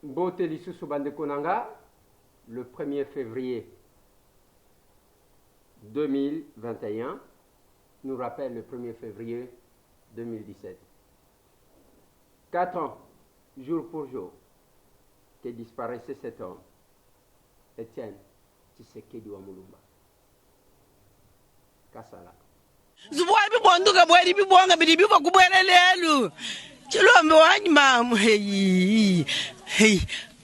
Mbote lisusu bandeko nanga, le 1er février 2021 nous rappelle le 1er février 2017. 4 ans, jour pour jour, que disparaissait cet homme, Étienne Tshisekedi wa Mulumba. Kasala. Zubuabi bonduka bwari bibonga bidibi bakubwelelelu. Chilombe wanyima hey.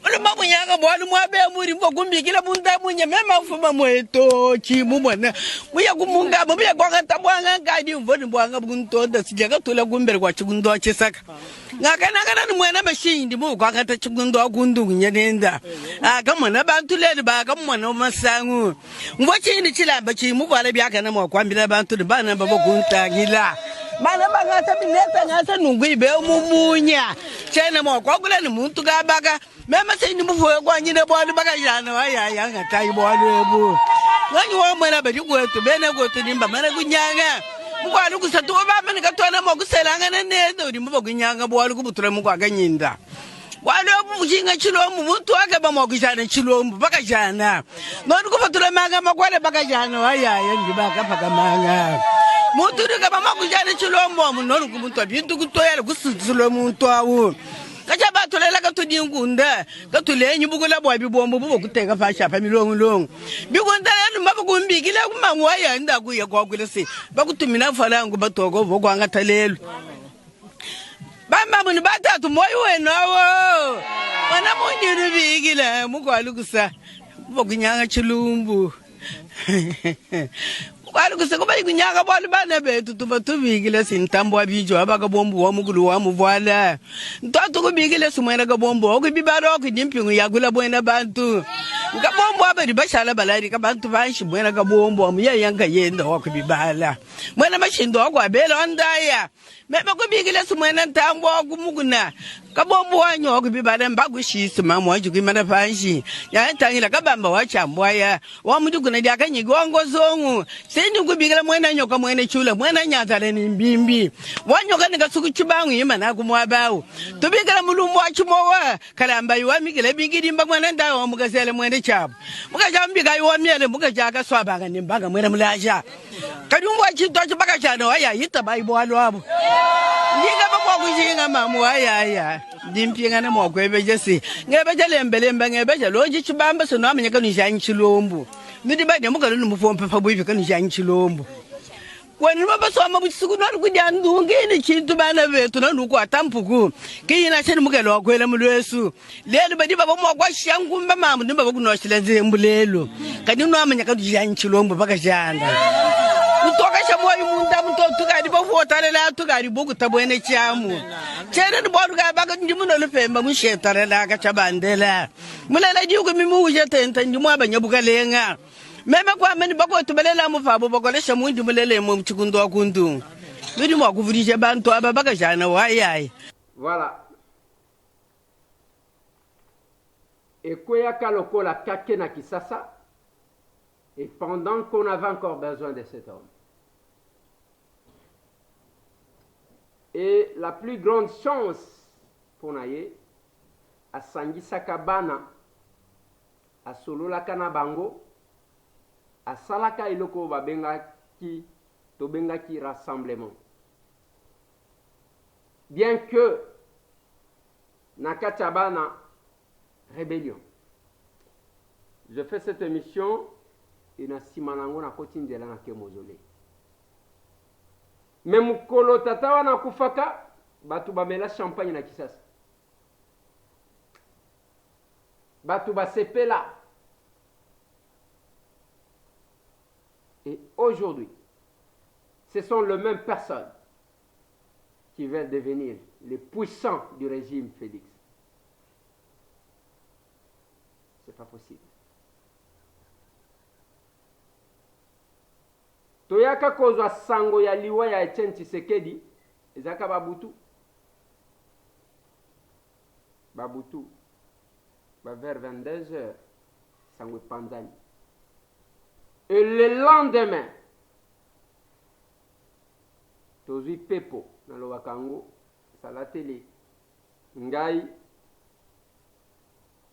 Mulumba munyanga bwali mwabe muri mbokumbikila bunda munye mema ufuma mweto chimu mwana. Muya kumunga muya kwanga tabwanga ngadi mvoni bwanga buntonda sijaga tula kumbere kwa chikundo chisaka. Ngakana ni mwana mashindi mu kwanga ta chikundo kundu nyenenda. Kama na bantu leli ba kama mwana masangu. Ngwachindi chilamba chimu kwale byaka na mwakwambira bantu bana babokuntagila. Mana bangata bineta ngasa nungwibe mumunya. Chena mwakwagula ni muntu kabaka. Mema sindi mufoya kwa nyine bwali baka jana waya ngatayi bwali ebu. Ngani wa mwana bali kwetu bene kwetu nimba mana kunyanga. Mukwali kusatu baba ni katwana mokuselanga nene uri muba kunyanga bwali kubutura mukwaga nyinda. Wale omushinga chilombu muntu wake bamokishana chilombu baka jana. Noni kubutura manga makwale baka jana waya ndibaka paka manga. Muntu nika bamokishana chilombu noni kubutura bintu kutoyela kusitsilo muntu awu. Kacha batolela katudingunda katulenyi bukula bwa bibombo bubo kuteka fasha pa milongolongo bikunda lenu mabukumbikile kumangwa yanda kuya kwakulese bakutumina falangu batoko vokwanga talelo bamba mun batatu moyo wenawo wana munyiru bigile mukwalukusa bokunyanga chilumbu kwali kusekuba ikunyaka bwali bana betu tubatubikile sintambo abijo abaka bombo wa mukulu wa muvwala ntatu kubikile sumwena ka bombo okubibaro okudimpingu yakula bwena bantu ka bombo abali bashala balari ka bantu banshi bwena ka bombo amuya yanga yenda okubibala mwena mashindo okwabela ondaya mebe kubikile sumwena ntambo okumukuna ka bombo wanyo okubibala mbakushisi mama waje kwimana banshi yantangila kabamba wachambwaya wa mudukuna diakanyigo ngozongu sindi kubikila mwena nyoka mwene chula mwena nyatale ni mbimbi wanyoka nikasuku chibangu yima na kumwabawu tubikila mulumbu wa chimowa kalamba yuwa mikile bigidi mba mwena ndawa mukasele mwene chabu mukachambika yuwa miele mukachaka swabanga nimbaga mwene mulaja kadumbu wa chitocho baka chano waya yita baibu walu wabu Ndiga bako kushinga mamu waya dimpinga na mwakwebe jesi ngebeja lembelemba ngebeja loji chibamba sono amanyaka nishanyi chilombu Nidi ba nyamuka lulu mufompe fabuife kanu janyi chilombo. Kwani baba soma buchisuku nani kujandu ngini chintu bana betu nanu kwa tampuku. Kiyina cheni mukelo wakwela mulwesu. Lelu badi baba mwakwa shangu mba mamu nimba bakunoshila zembu lelu. Kani nuamanya kanu janyi chilombo baka janda. Utoka shamuwa yumunda mto tukari bofu otalela tukari boku tabuene chamu. Chene nbodu ka baka njimuno lufemba mushetarela kachabandela. Mulela jiuku mimu ujete njimwa banyabuka lenga. Meme kwa meni bako tubelela mufabo bako lesha mundi mulele mu chikundo wa kundu. Ludi mwa kuvurisha bantu aba baka jana wayai. Voilà. Ekoya kalokola kake na kisasa. Et pendant qu'on avait encore besoin de cet homme. Et la plus grande chance pour Naye, à Sangisa Kabana, à Solola Kanabango, à Salaka Iloko Babengaki, Tobengaki Rassemblement. Bien que Nakachabana, rébellion. Je fais cette émission et na simanango na kotindela na ke mozole. Mais mukolo tatawa na kufaka, batu bamela champagne na kisasa. Batu basepela. Et aujourd'hui, ce sont les mêmes personnes qui veulent devenir les puissants du régime Félix. C'est pas possible. Toyaka kozwa sango ya liwa ya Etienne Tshisekedi ezaka babutu vers 22h sango panzani et le lendemain tozwi pepo na lobakango sala tele ngai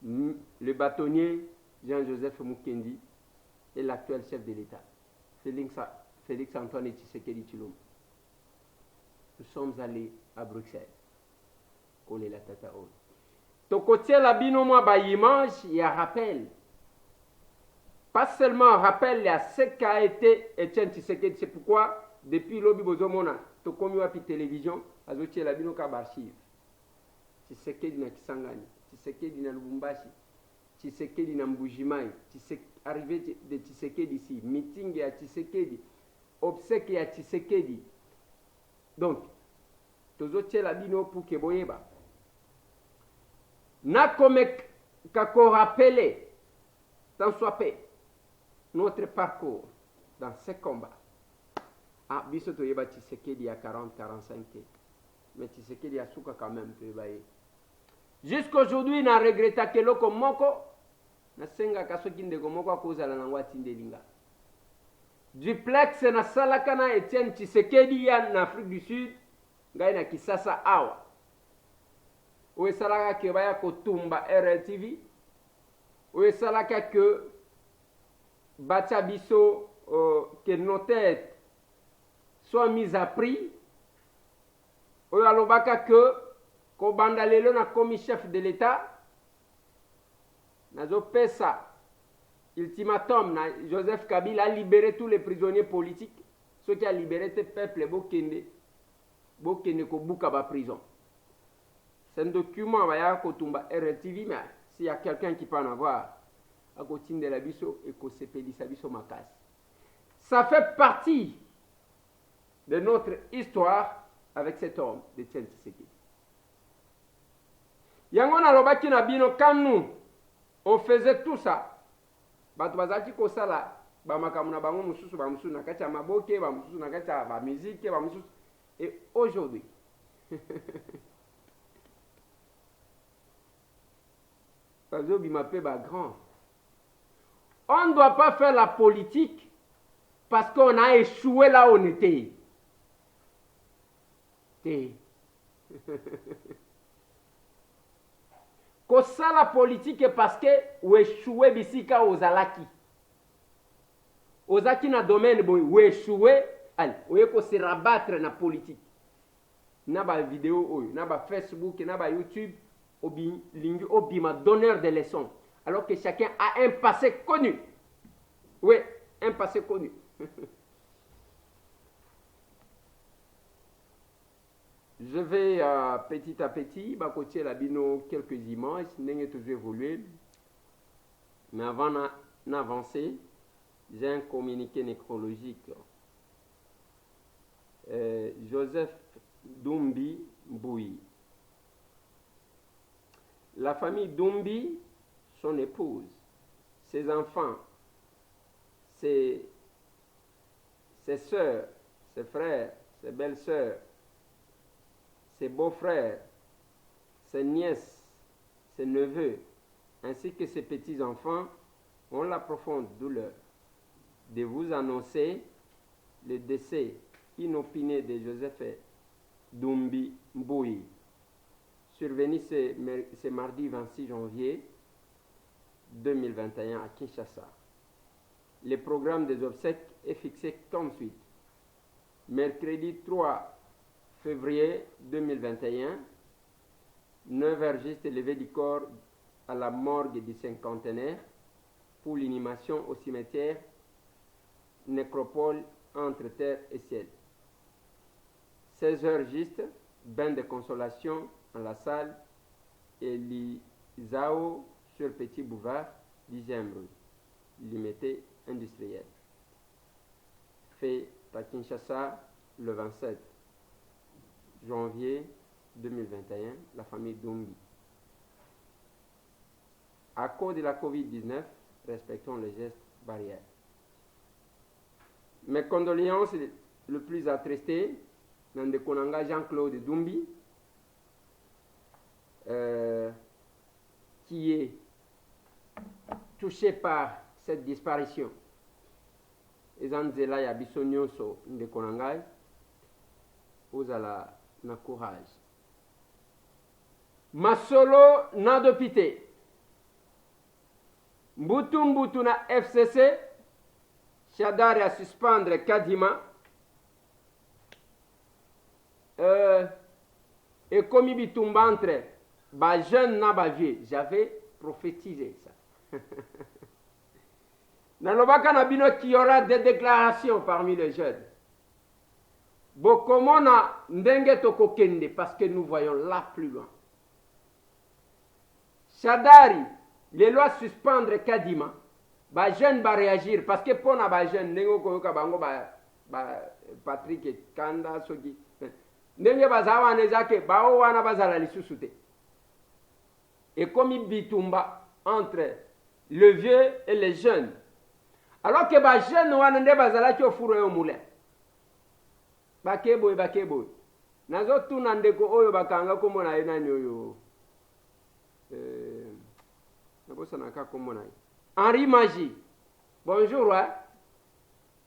le bâtonnier Jean-Joseph Mukendi et l'actuel chef de l'État, Félix Antoine Tshisekedi Tshilombo. Nous sommes allés à Bruxelles. Kole la tata oyo. Tokotia la bino mwa ba image, il y a rappel. Pas seulement un rappel, il y a ce qu'a été Etienne Tshisekedi. C'est pourquoi, depuis l'Obi Bozomona, Tokomi Wapi Télévision, Azotia la bino ka archive. Tshisekedi na Kisangani, Tshisekedi na Lubumbashi, Tshisekedi na Mbujimai, arrivé de Tshisekedi ici, meeting ya Tshisekedi, obsèque ya Tshisekedi. Donc, Tozotia la bino pour que boyeba. Na comme kako rappeler, tant soit paix, notre parcours dans ce combat. Ah, biso toyeba Tshisekedi à 40-45 ans. Mais Tshisekedi a souka quand même toyebaye. Jusqu'aujourd'hui, na regretta que loko moko, na senga kasoki ndeko moko akozala na ngwati ndelinga. Duplex na salaka na Etienne Tshisekedi ya na Afrique du Sud, ngai na Kisasa awa. Oye salaka ke baya kotumba RTV, oye salaka que batia biso que nos têtes soient mises à prix, oye alobaka que ko banda lelo na komi chef de l'État, nazo pesa ultimatum na Joseph Kabila a libéré tous les prisonniers politiques, ceux qui a libéré ce peuple bokende ko buka ba prison. C'est un document à Kotumba RTV, mais s'il y a quelqu'un qui peut en avoir, à côté de la biso et qu'on s'épédit sa biso makas. Ça fait partie de notre histoire avec cet homme de Etienne Tshisekedi. Yango na lobaki na bino, quand nous, on faisait tout ça, bato bazaki kosala, ba makamu na bango mususu ba mususu na kati ya maboke, ba mususu na kati ya ba musique, ba mususu. Et aujourd'hui, on ne doit pas faire la politique parce qu'on a échoué là où on était. Qu'on ça la politique parce que ou échoué bisika aux alaki. Aux aki na domaine ou échoué, allez, ou ko se rabattre na politique. Na ba vidéo, na ba Facebook, na ba YouTube. Obima donneur de leçons, alors que chacun a un passé connu. Oui, un passé connu. Je vais petit à petit, bakotier la bino quelques images, n'ayez toujours évolué. Mais avant d'avancer, j'ai un communiqué nécrologique. Joseph Dumbi Mbouyi. La famille Dumbi, son épouse, ses enfants, ses sœurs, ses frères, ses belles-sœurs, ses beaux-frères, ses nièces, ses neveux, ainsi que ses petits-enfants ont la profonde douleur de vous annoncer le décès inopiné de Joseph Dumbi Mbouyi, survenu ce mardi 26 janvier 2021 à Kinshasa. Le programme des obsèques est fixé comme suit. Mercredi 3 février 2021, 9h juste levé du corps à la morgue du cinquantenaire pour l'inhumation au cimetière nécropole entre terre et ciel. 16h juste, bain de consolation dans la salle Elisao sur Petit Boulevard, 10e rue, limité industriel. Fait à Kinshasa le 27 janvier 2021, la famille Dumbi. À cause de la COVID-19, respectons les gestes barrières. Mes condoléances le plus attristées dans le Konanga Jean-Claude Dumbi, qui est touché par cette disparition. Et Zanzela ya bisonyoso de Konangai, ozala na courage. Masolo na dopité. Mbutu mbutu na FCC, Shadari à suspendre Kadima. Et comme il tombe entre ba jeune na ba vieux, j'avais prophétisé ça. Nalobaka na bino qu'il y aura des déclarations parmi les jeunes. Bokomona ndenge tokokende parce que nous voyons là plus loin. Shadari, les lois suspendre Kadima. Ba jeune va réagir parce que pour na ba jeune ndenge koyoka bango ba Patrick Kanda soki. Ndenge bazawa nezake bao wana bazala lisusu te. Et comme il bitumba entre le vieux et les jeunes. Alors que ba jeune wana nde bazala ki ofuro yo moulin. Bakeboy. Nazo tuna ndeko oyo bakanga komona ye nani oyo. Nabosa naka komona ye. Henri Magie. Bonjour, ouais.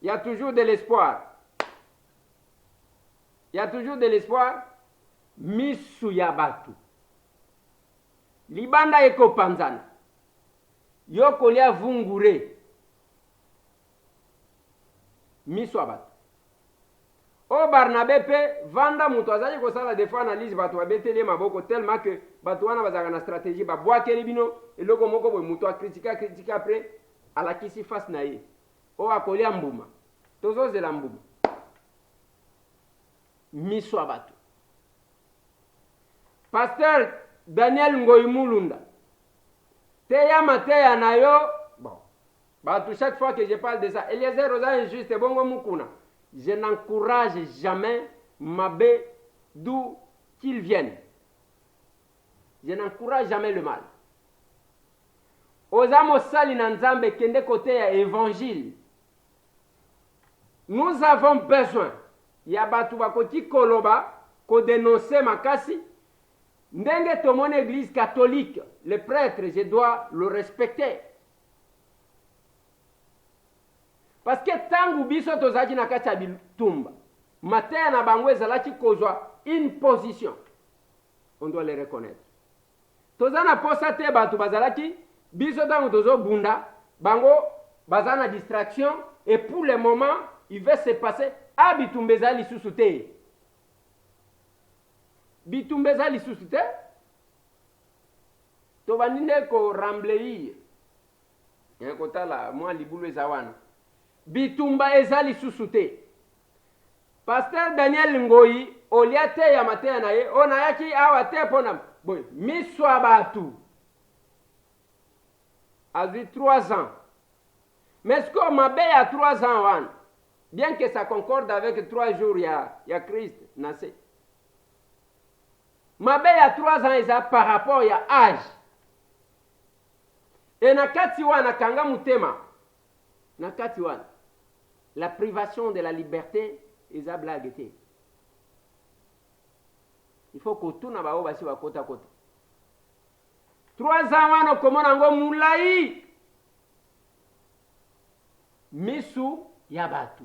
Il y a toujours de l'espoir. Il y a toujours de l'espoir. Misu ya batu. Libanda eko panzana. Yoko lia vungure. Misu ya batu. O Barnabé pe vanda mutu azali kosala des fois analyse batu babeteli maboko tellement que batu wana bazaka na stratégie ba bwakeli bino eloko moko boy mutu a critique après alakisi face na ye. O akolia mbuma. Tozozela mbuma. Misu ya batu. Pasteur Daniel Ngoyi Mulunda. Teya na yo. Bon. Batu chaque fois que je parle de ça, Eliezer Rosa injuste bongo mukuna. Je n'encourage jamais Mabé d'où qu'il vienne. Je n'encourage jamais le mal. Ozamo sali na nzambe kende côté ya évangile. Nous avons besoin. Ya batu bakoti koloba ko dénoncer makasi. Ndenge to mon église catholique, le prêtre, je dois le respecter. Parce que tangu biso tozaki na kati ya bitumba, mateya na bango ezalaki kozwa une position. On doit les reconnaître. Tozana posa te batu bazalaki, biso tangu tozo bunda, bango bazana distraction, et pour le moment, il va se passer à bitumbeza lisusu te. Bitumbeza lisusu te. Tobanine ko rambleir. Yen kotala, moi libulu ezawana. Bitumba ezali susute. Pasteur Daniel Ngoyi oliate ya mateya na ye onayaki awa te pona boy miswa batu a 3 ans. Mais ce qu'on m'a à 3 ans wan, bien que ça concorde avec 3 jours il y a Christ nassé. Ma à 3 ans eza par rapport ya âge. Et nakati wana kanga mutema. Nakati wana la privation de la liberté est à blague. Il faut que tout n'a pas basi wa kota kota. 3 ans wana komona ngo mulai. Misu yabatu.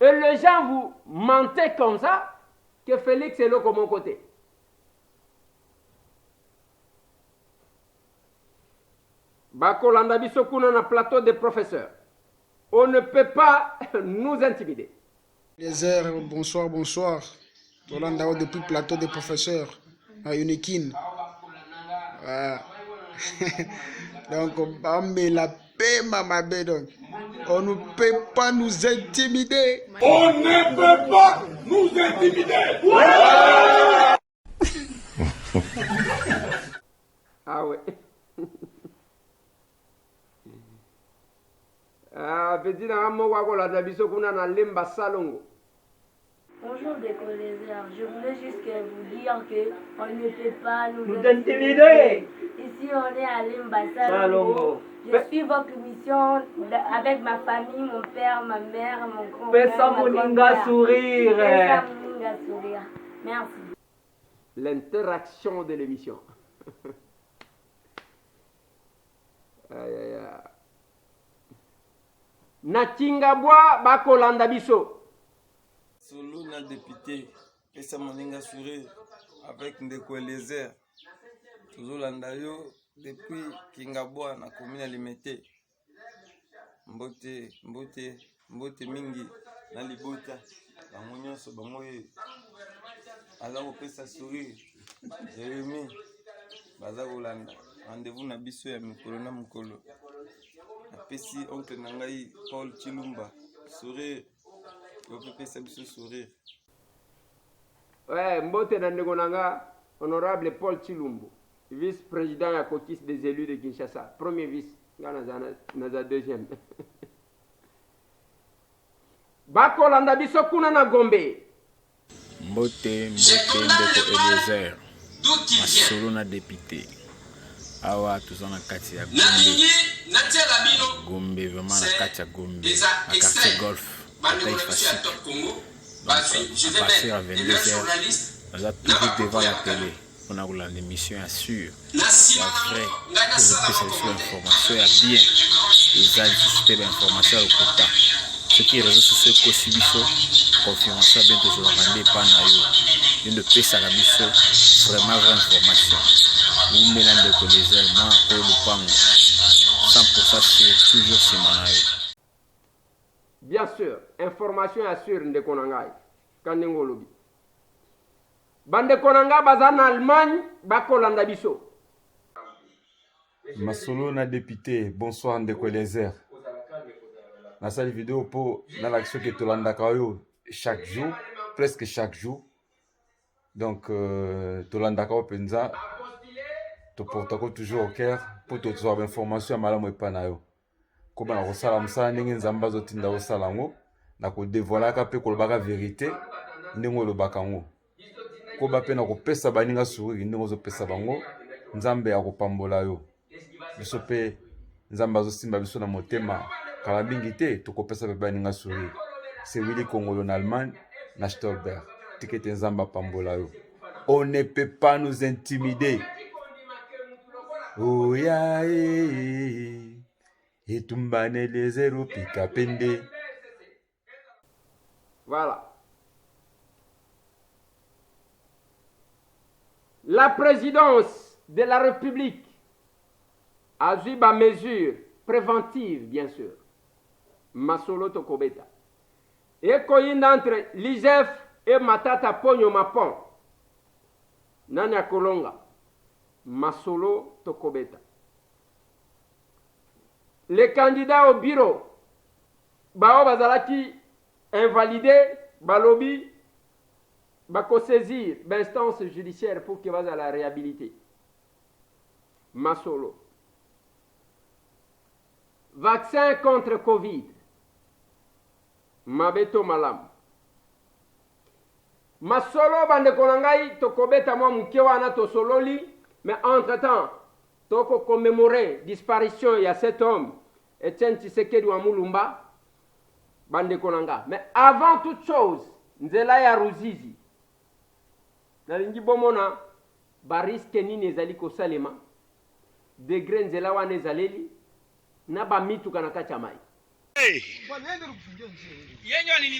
Et les gens vous mentez comme ça que Félix est là comme mon côté. Bakolanda biso kuna na plateau de professeurs. On ne peut pas nous intimider. Les airs, bonsoir. Tolanda depuis plateau de professeurs à Unikin. Donc, la paix, donc. On ne peut pas nous intimider. On ne peut pas nous intimider. Ah ouais. Bonjour des collègues, je voulais juste vous dire qu'on ne peut pas nous intimider. Ici on est à Limba-Salongo. Je suis votre mission avec ma famille, mon père, ma mère, mon grand-père, ma grand-mère. Sourire. Merci. L'interaction de l'émission. Natingabwa bakolanda biso. Solo na député, pesa moninga sourire avec Ndeko Eliezer. Tozolanda yo Depuis Kingabwa na commune Limete. Mbote mingi na libota. Bango nyonso bango aza kopesa sourire. Jérémy baza kolanda. Rendez-vous na biso ya mikolo na mukolo. Apesi oncle na ngai Paul Chilumba. Sourire. Kopesa biso sourire. Ouais, mbote na ndeko nanga honorable Paul Chilumbu, vice-président ya caucus des élus de Kinshasa, premier vice, naza deuxième. Bakolanda biso kuna na Gombe. Mbote ndeko Eliezer, masolo na député. Awa tuzana kati ya Gombe, vraiment na kati ya Gombe, na quartier golf, Taifa Chic. Donc, à partir de 22h, on a toujours devant la télé. On a une émission sûre. Il y a vrai, pour vous l'information, il y a bien. Les agents l'information au quota. Ce qui est réseau sur ce Kosibiso, confirmation bien toujours rendez pas naïo. Une de pèse à la mission, vraiment vraie information. Vous mélangez de connaisseurs, moi, pour le pango. 100% sûr, toujours c'est mon. Bien sûr, information assure ndeko nangai. Kandengo lobi. Bande konanga baza na Allemagne, bakolanda biso. Masolo na député, bonsoir ndeko Eliezer. Na cette vidéo pour dans l'action que tolanda kayo chaque jour, presque chaque jour. Donc tolanda kayo penza to portako toujours au cœur pour te avoir information malamu epanayo. Comme na kosala msala ndenge nzamba zotinda kosala ngo na ko dévoiler ka pe kolobaka vérité ndenge lobaka ngo ko ba pe na kopesa baninga sourire ndenge ozopesa bango nzambe ya kopambola yo biso pe nzamba zosimba biso na motema kala bingi te to kopesa pe baninga sourire c'est Willy Congolo na Allemagne na Stolberg tikete nzamba pambola yo. On ne peut pas nous intimider. Oh ya et tumbane les zéro pika pende. Voilà. La présidence de la République a vu ma mesure préventive, bien sûr. Masolo Tokobeta. Et koyinda entre l'ISEF et Matata Ponyo Mapon. Nanya Kolonga. Masolo Tokobeta. Les candidats au bureau, Bao Bazalaki invalidé, Balobi, Bako saisir l'instance judiciaire pour qu'il va à la réhabiliter. Masolo. Vaccin contre Covid. Mabeto Malam. Masolo bande konangai tokobeta mwa mkewa na tosololi, mais entre-temps, toko commémorer disparition ya cet homme, Etienne Tshisekedi wa Mulumba, bande konanga. Mais avant toute chose, nzela ya Ruzizi, nalingi bomona bariske nini ezali kosalema, degré nzela wana ezaleli, na ba mituka na kati ya mai.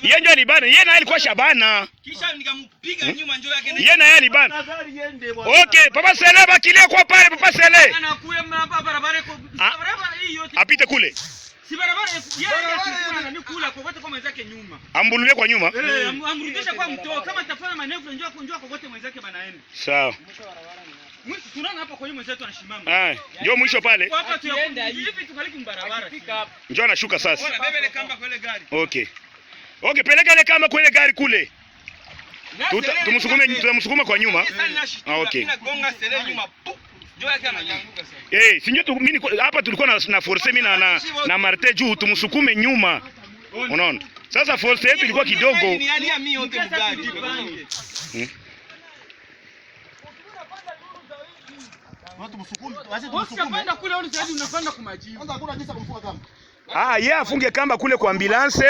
Yenjo alibana, yeye alikuwa Shabana. Kisha nikampiga nyuma njoo yake. Yeye naye alibana. Okay, Papa Sele bakilia kwa pale Papa Sele. Anakuya barabara hii yote. Apite kule. Si barabara yeye ni kula kokote kwa mwenzake nyuma. Ambululie kwa nyuma. Amrudisha kwa mtoo kama tafanya manevro njoo kokote mwenzake banaenda. Sawa. Mwisho tunaona hapa kwa nyuma zetu anashimama. Ndio mwisho pale. Hapa tunaenda hivi tukaliki barabara. Njoo anashuka sasa. Bora bebe ile kamba kwa ile gari. Okay. Okay, peleka ile kamba kwa ile gari kule. Tumsukume kwa nyuma. Okay. Sinjo mimi hapa tulikuwa na force mimi na Marte juu tumsukume nyuma. Unaona? Sasa force yetu ilikuwa kidogo. Yeye afunge kamba kule kwa ambulance.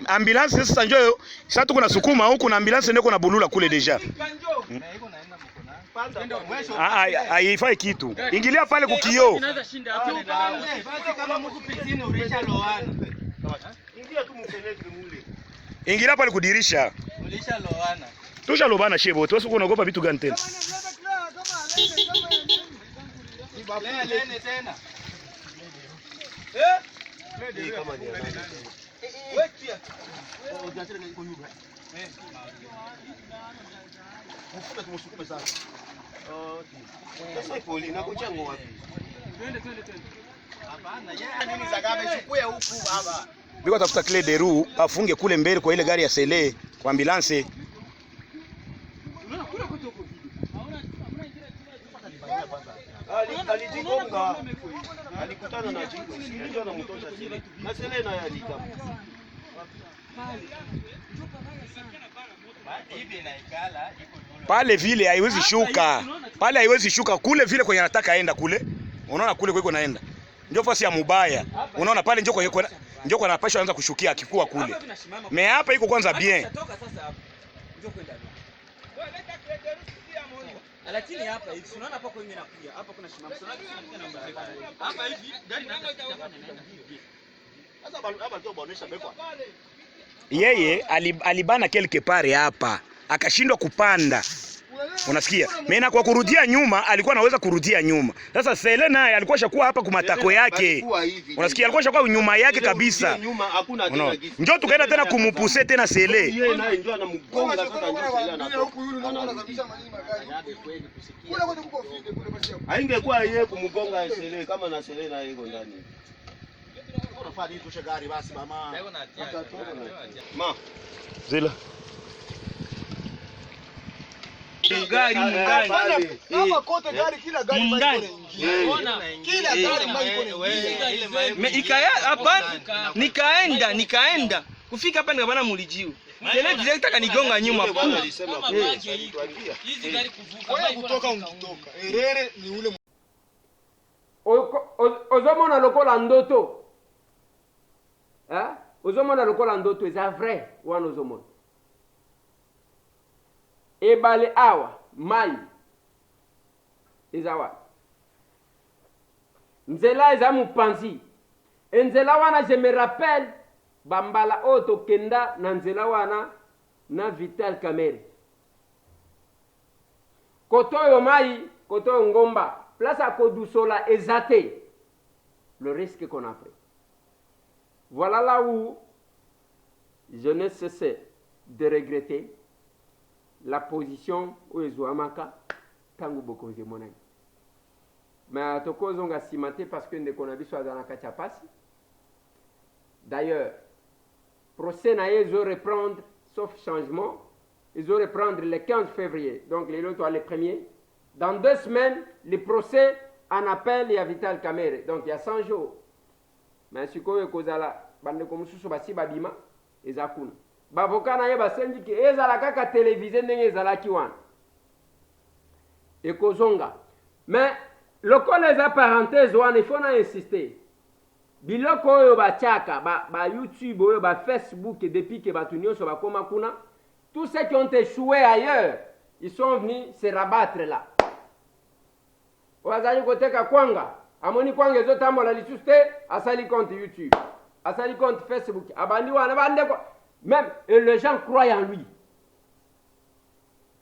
Ambulance sasa njoo sasa tuko na sukuma huku na ambulance ndio kuna bulula kule deja. Haifai kitu. Ingilia pale kukio. Ingilia pale kudirisha. Tusha loana shebo, tuwezi kuogopa vitu gani tena? Biko tafuta clé de roue afunge kule mbele kwa ile gari ya sele kwa ambulance. Alijigonga, alikutana na jibu, ndio anamtosha sele. Na sele na yalika. Pale vile haiwezi shuka. Pale haiwezi shuka kule vile kwenye anataka aenda kule. Unaona kule kweko naenda. Ndio fasi ya mubaya. Unaona pale ndio kwa anapashwa anza kushukia akikuwa kule. Me hapa iko kwanza bien. Lakini hapa hivi unaona hapa kwa ingine nakuja. Hapa kuna shimamo. Hapa hivi gari inaanza hivi. Sasa hapa ndio baonesha bekwa. Yeye alibana quelque part hapa. Akashindwa kupanda. Unasikia? Mena kwa kurudia nyuma alikuwa anaweza kurudia nyuma. Sasa Sele naye alikuwa shakuwa hapa kumatako yake. Unasikia? Alikuwa shakuwa nyuma yake kabisa. Nyuma hakuna tena. Njoo tukaenda tena kumupuse tena Sele. Yeye naye ndio anamgonga sasa ndio Sele anatoka. Haingekuwa yeye kumgonga Sele kama na Sele na yego ndani. Unafaa nini tushe gari basi mama. Ma. Zila. Gari kama kote gari kila gari kila gari mbali ikaya hapa nikaenda kufika hapa nikabana mulijiu Sele direct akanigonga nyuma hizi gari kuvuka kutoka unatoka erere ni ule ozomona lokola ndoto ozomona lokola ndoto eza vrai wana ozomona ebale awa mai eza wa nzela eza mopanzi nzela wana je me rappelle bambala oyo tokenda na nzela wana na Vital Kamerhe koto oyo mai koto oyo ngomba place ya kodusola eza te le risque qu'on a pris. Voilà là où je ne cesse de regretter la position où ezouamaka tangu bokonzi monani. Mais tokozonga simate parce que ndeko na biso azana kati ya pasi. D'ailleurs, procès na ils vont reprendre sauf changement, ils vont reprendre le 15 février. Donc les lots les premiers. Dans 2 semaines, le procès en appel ya Vital Kamerhe. Donc il y a 100 jours. Mais sikoyo kozala bandeko mususu basi babima ezakuna. Bavoka na ye basengi ke ezala kaka télévisé ndenge ezalaki wana ekozonga. Mais lokola eza parenthèse wana il faut na insister biloko oyo batiaka ba YouTube oyo ba Facebook depuis que batu nyonso bakoma kuna, tous ceux qui ont échoué ailleurs ils sont venus se rabattre là. Wazali koteka kwanga amoni kwanga ezotambola lisusu te asali compte YouTube asali compte Facebook abandi wana bande kwa même et les gens croient en lui.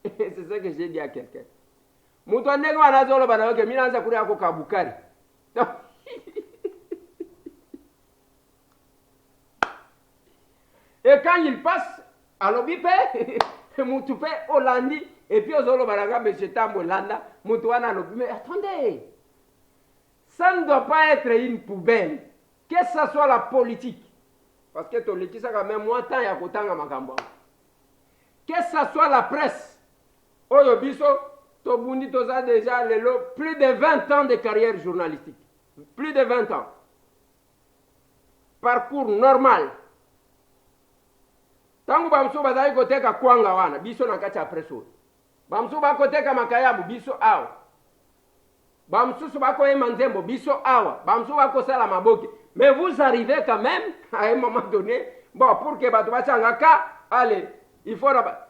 C'est ce que j'ai dit à quelqu'un. Mutu ndenge wana zolo bana oke minaanza kuria ko kabukari. Et quand il passe à l'obipe, mutu pe Hollandi et puis zolo bana monsieur Tambo Landa, mutu wana lobi mais attendez. Ça ne doit pas être une poubelle. Que ce soit la politique. Parce que tu ça quand même moins temps ya kotanga makambo. Que ce soit la presse. Oyo biso to bundi toza déjà lelo plus de 20 ans de carrière journalistique. Plus de 20 ans. Parcours normal. Tangu bamso bazali koteka kwanga wana biso na kati ya presse. Bamso ba koteka makayabu biso awa. Bamsusu bako emanzembo biso awa. Bamso bako sala maboke. Mais vous arrivez quand même à un moment donné, bon, pour que batu bachangaka, allez, il faut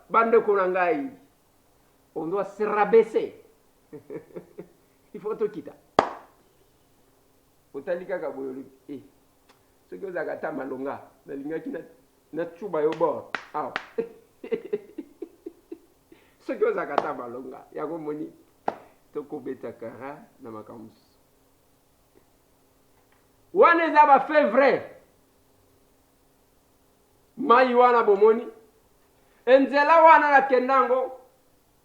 bande konangai. On doit se rabaisser. Il faut tout quitter. Otalika kaboyoli. Eh. Ce que vous avez malonga, la ligne qui na chuba yo bord. Ah. Ce que vous avez malonga, yako moni. Toko betakara na makamus. wana eza bafe vrai mai wana bomoni enzela wana nakendango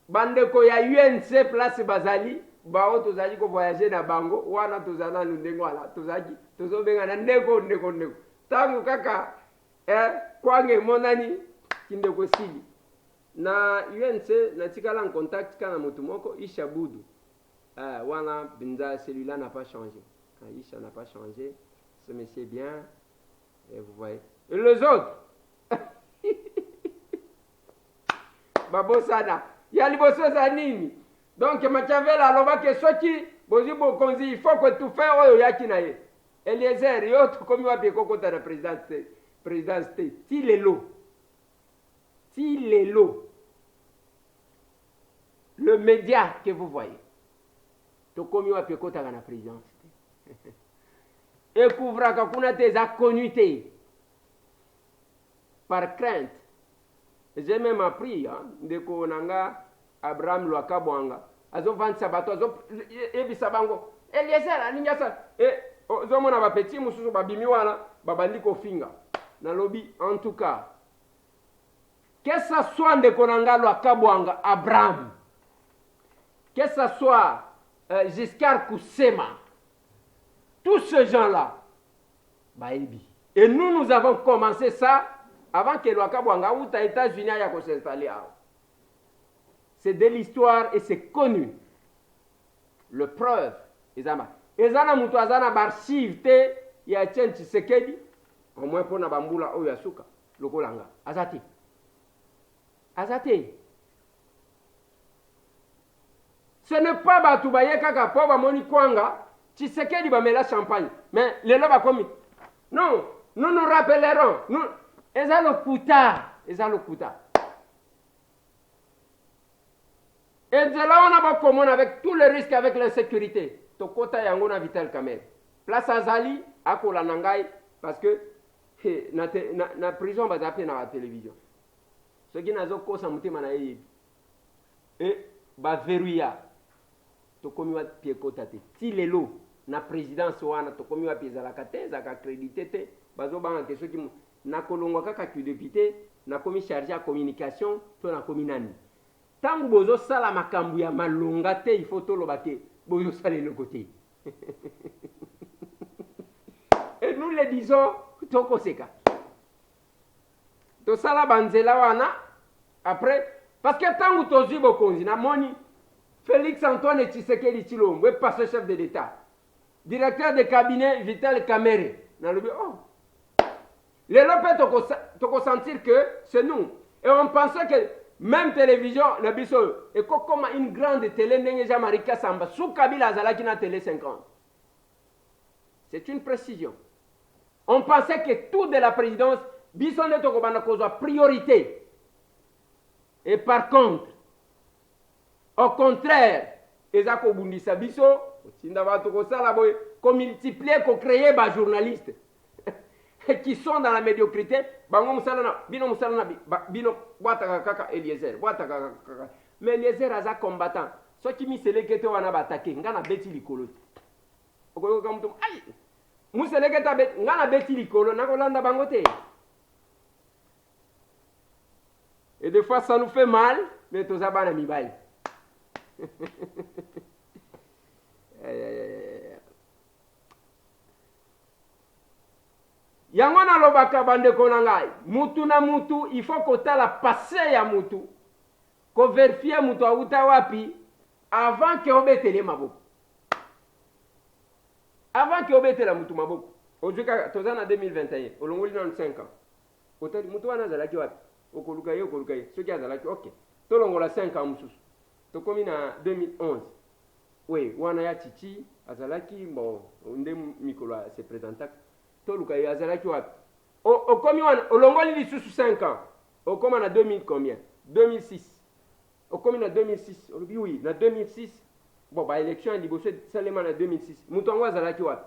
bandeko ya UNC place bazali bao tozali kovoyage na bango wana tozala nanu ndenge wala tozaki tozobenga na ndeko tango kaka kwange monani kindeko sili na UNC natikala en contact kana motu moko Isha Boudou wana binza celui-là n'a pas changé. Isha n'a pas changé, ce monsieur bien, et vous voyez. Et les autres babosana ya liboso za nini. Donc Machiavel aloba ke soki bozi bokonzi il faut que tu fais oyo yaki na ye. Eliezer yo tokomi wa beko kota na présidence ti lelo le média que vous voyez tokomi wa beko kota na présidence ekouvraka kuna te za connuité par crainte. J'ai même appris ndeko nanga Abraham Lwakabwanga azovandisa bato ebisa bango Eliezer alingasa ozomona bapeti mususu babimi wana babandi kofinga nalobi en tout cas que ça soit ndeko nanga Lwakabwanga Abraham, que ça soit Giscard Kusema, tous ces gens-là baebi. Et nous avons commencé ça avant que Lwakabwanga ou aux États-Unis aille s'installer. C'est de l'histoire et c'est connu. Le preuve, ezana mutu azana barchive te ya Etienne Tshisekedi au moins pour na bambula oyo yasuka lokolanga azate. Ce n'est pas batu baye kaka po bamoni kwanga Tshisekedi bamela champagne mais lelo bakomi non, nous nous rappellerons nous ezalo kuta. Et de là, on a commun avec tous les risques, avec l'insécurité. Tokota Yangona Vital Kamer. Place Azali, à Kolanangai, parce que na prison, va zapper dans la télévision. Ce qui n'a pas de mouté manaï. Et, va verrouilla. Tokomi wa piekota te. Si les lots, na présidence wana, tokomi wa piezalakate, zaka accrédité, bazo banga ke ceux qui na kolongwa kaka député, na komi chargé à communication, to na komi nani. Tant que bozo sala makambu ya malonga te il faut toloba te bozo sala le côté. Et nous le disons toko seka. To sala banzela wana après parce que tant que tozi bokonzi na moni Félix Antoine Tshisekedi Tshilombo est passé chef de l'État. Directeur de cabinet Vital Kamerhe. Na lobi oh. Les lopes toko sentir que c'est nous et on pensait que même télévision, et comme une grande télé, n'est Marika Samba, sous Kabila Azalaki na télé 50. C'est une précision. On pensait que tout de la présidence, Bisson de Tokobana soit priorité. Et par contre, au contraire, Ezako Bundisa Bisso, comme multiplier, qu'on crée des journalistes qui sont dans la médiocrité, bango musalana bino musalana bino wataka kaka Eliezer wataka kaka mais Eliezer aza combattant so qui mi selekete wana batake ngana beti likolo okoyo kamuto ai museleketa bet ngana beti likolo na kolanda bango te. Et des fois ça nous fait mal mais tozabana mibali. Yangona lobaka bandeko nangai mutu na mutu il faut kotala passé ya mutu ko vérifier mutu auta wapi avant que obetele maboko mutu maboko ojuka tozana 2021 olongoli na 5 ans otali mutu wana zalaki wapi okoluka ye soki azalaki OK tolongola 5 ans mususu tokomi na 2011 oui wana ya Titi azalaki bon nde mikolo se présentaka toluka ya azalaki wapi okomi wana olongoli lisusu 5 ans okoma na 2000 combien 2006 okomi na 2006 olobi oui na 2006 bon ba élection liboso salema na 2006 mutu ngo azalaki wapi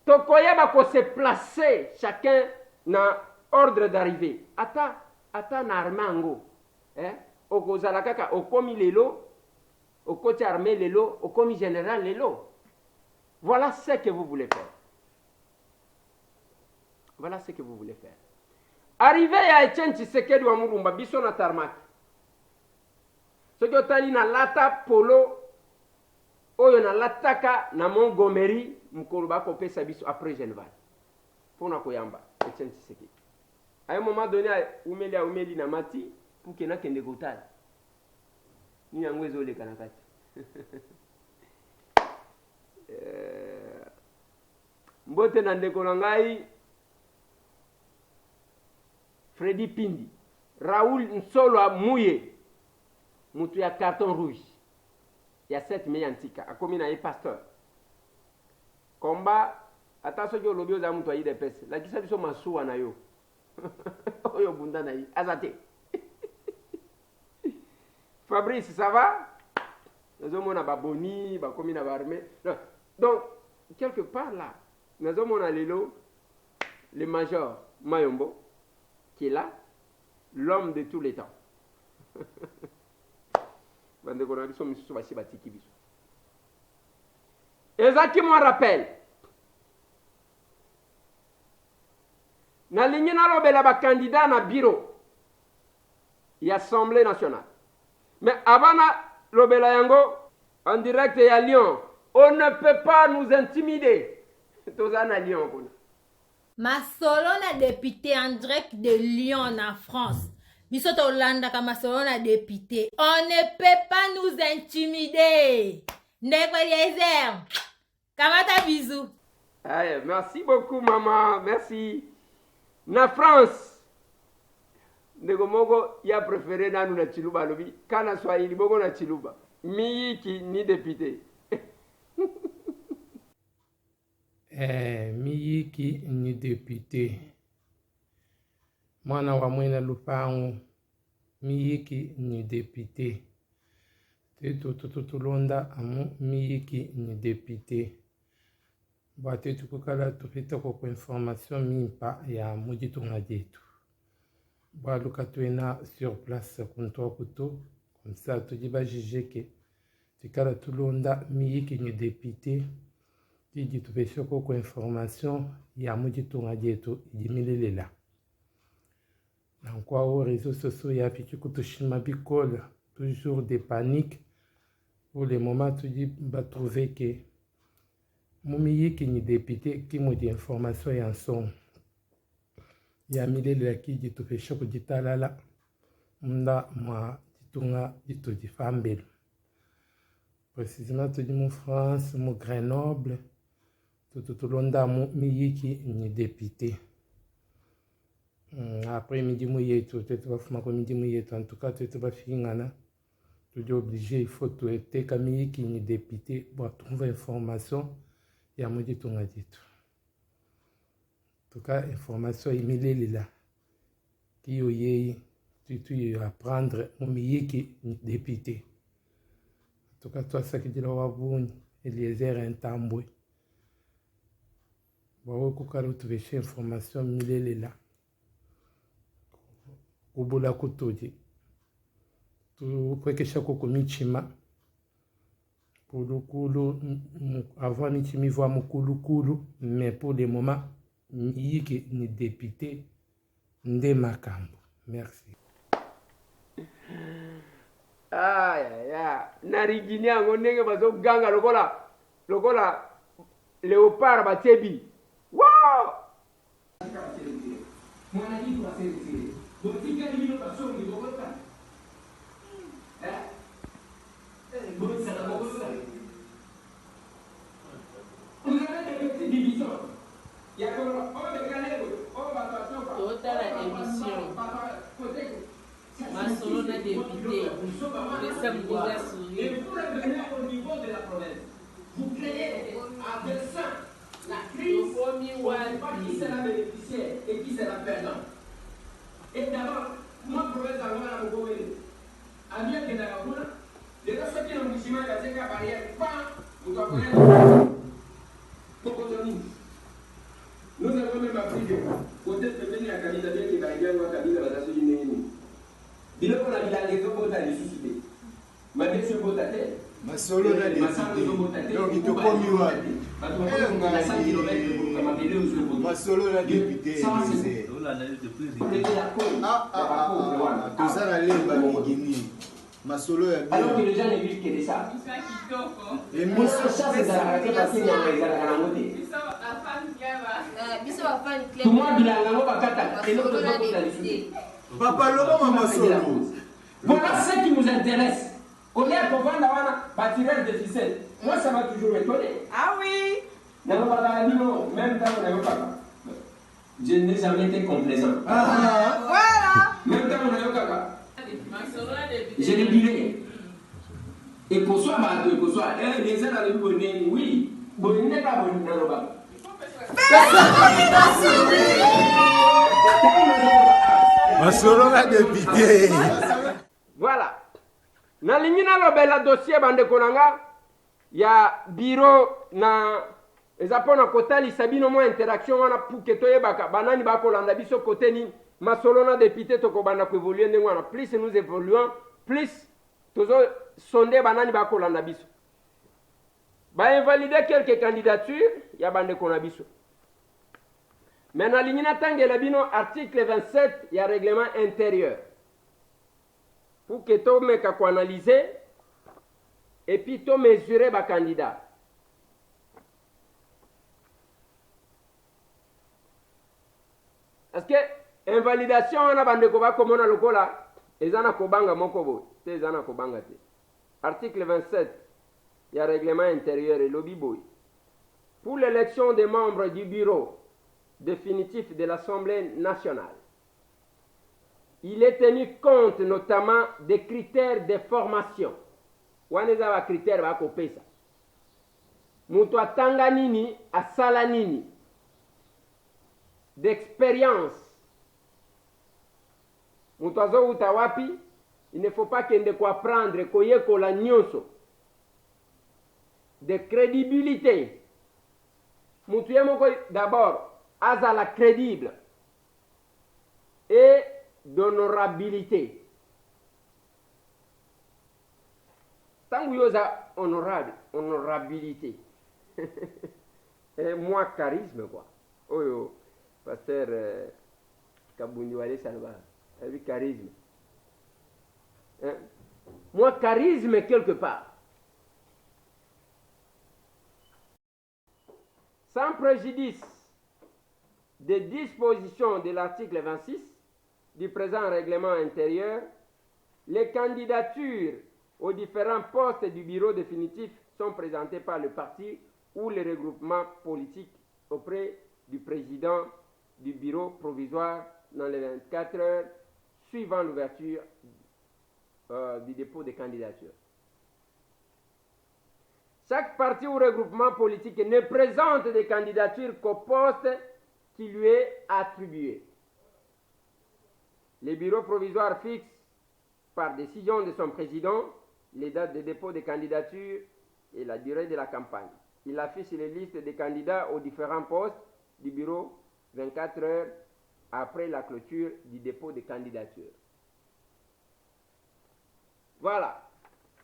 tokoyeba ko se placer chacun na ordre d'arrivée ata na armango okozala kaka okomi lelo okoti armée lelo okomi général lelo. Voilà ce que vous voulez faire. Voilà ce que vous voulez faire. Arrivé à Etienne Tshisekedi wa Mulumba, biso na tarmac. Ce que tali na lata polo, oyo na lataka na Montgomery, mkoloba ko pesa biso après Genval. Pona koyamba, Etienne Tshisekedi. À un moment donné, umeli na mati, pour que na kende gotali. Ni yango ezole kanakati. Mbote na ndeko na ngai Freddy Pindi, Raoul Nsolo Amouye, mutu ya carton rouge, ya 7 mai antika, akomi na ye pasteur. Komba, ata soki olobi oza mutu ayi depese, lakisa biso masuwa na yo. Oyo bunda na yi, azate. Fabrice, ça va? Nous avons un baboni, bakomi na barme. Donc, quelque part là, nous avons le major Mayombo, qui est là, l'homme de tous les temps. Et ça qui me rappelle, na ligne na lobela ba candidat na bureau et Assemblée nationale. Mais avant na lobela yango en direct et à Lyon, on ne peut pas nous intimider. Tozana Lyon kuna. Masolo na député en direct de Lyon en France. Biso Tolanda ka masolo na député. On ne peut pas nous intimider. Ndeko Eliezer. Kamata bisou. Aye, merci beaucoup maman, merci. Na France. Ndeko moko ya préféré nanu na Chiluba lobi. Kana Swahili moko na Chiluba. Miyiki ni député. Miyiki ni député. Mwana wa mwena lupangu. Miyiki ni député. Tutulonda amu miyiki ni député. Bate tukukala tupita kwa information mimpa ya mujitunga jetu. Baluka tuena sur place kuntoa kuto. Comme ça tujiba jijeke. Tukala tulonda miyiki ni député. Tiji tupeshoko kwa information ya mujitunga jetu ijimilelela. Na kwa aux réseaux sociaux ya pichu kutushima bikol. Toujours des paniques. Pour le moment, tu dis, bah, trouver que Moumie qui ni député qui m'a dit information et en son. Il y a mille de la qui dit tout fait choc dit talala. Munda moi ditunga dit tout dit fambel. Précisément tu dis mon France, mon Grenoble, tout londa mon mille qui ni député. Après midi mouillé tout, tu vas faire ma midi mouillé en tout cas tu vas finir. Tu es obligé, il faut que tu aies Camille qui est député pour trouver information et à me dire ton dit. En tout cas, information est là. Qui tu apprendre mon qui est député. En tout cas, toi, ça qui dit la waboun, Eliezer un tamboué. Bon, tu trouver information là. Kubola kutoji. Kweke shako komichima kulukulu avant michimi voit mukulukulu mais pour le moment yiki ni député nde makambo. Merci. Narigini yango ndenge bazo ganga lokola léopard batebi. Wow! Total émission. Masolo na député. Laissez vous sourire. Vous revenez au niveau de la province. Vous créez à dessein la crise. Pour ne pas qui sera bénéficiaire et qui sera perdant. Et d'abord, moi, province à la Mogomélie. À bien que dans la route, les gens qui ont dit que la barrière, vous doit connaître. Nous avons même appris que peut-être que venir à Kabila bien qu'il va y avoir Kabila va s'assurer une. Dis-le qu'on a mis la raison pour ta nécessité. Ma bien sûr pour ta tête. Masolo na décidé. Donc il te commis wa. Masolo na député. Tout ça na lemba ngini. Masolo ya bien. Alors que les gens ne vivent que de ça. Et moi ça c'est arrêté parce qu'il y a un tout le monde il a la loi et l'autre Papa Lobo Masolo. Voilà ce qui nous intéresse. On est à comprendre un tirage de ficelle. Moi ça m'a toujours étonné. Ah oui. Même dans on pas. Je n'ai jamais été complaisant. Voilà. Même dans on pas. Je le dirais. Et qu'on soit bateau, qu'on soit les gens dans le bonnet, oui. Bonnet n'est pas bonnet dans le bas. Masolo na député. Voilà. Na lingina lobela dossier bande konanga ya bureau na ezapona kotali sabino mo interaction wana puke toyebaka banani bakolanda biso côté ni masolo na député tokobanda ko évoluer ndenge wana plus nous évoluons plus tozo sonde banani bakolanda biso ba invalider quelques candidatures ya bande kona biso. Mais na lingina tangela bino article 27 ya règlement intérieur pour que tu me analyser et puis tu mesurer les candidats. Parce que invalidation on a bande ko ba komona lokola ezana kobanga moko boy te ezana kobanga te. Article 27 il y a règlement intérieur et lobby boy. Pour l'élection des membres du bureau définitif de l'Assemblée nationale, il est tenu compte notamment des critères de formation. Waneza wa critères ba kopesa. Mutu atanga nini, asala nini. D'expérience. Mutu azo utawapi, il ne faut pas kende ko apprendre koye ko la nyonso. De crédibilité. Mutu yemo d'abord azala crédible. Et d'honorabilité. Tant que vous êtes honorable, honorabilité. Et moi, charisme, quoi. Oh, yo, pasteur Kabundi Wale Salva. Avec charisme. Hein? Moi, charisme, quelque part. Sans préjudice des dispositions de l'article 26 du présent règlement intérieur, les candidatures aux différents postes du bureau définitif sont présentées par le parti ou le regroupement politique auprès du président du bureau provisoire dans les 24 heures suivant l'ouverture du dépôt des candidatures. Chaque parti ou regroupement politique ne présente des candidatures qu'au poste qui lui est attribué. Le bureau provisoire fixe, par décision de son président, les dates de dépôt des candidatures et la durée de la campagne. Il affiche les listes des candidats aux différents postes du bureau 24 heures après la clôture du dépôt des candidatures. Voilà.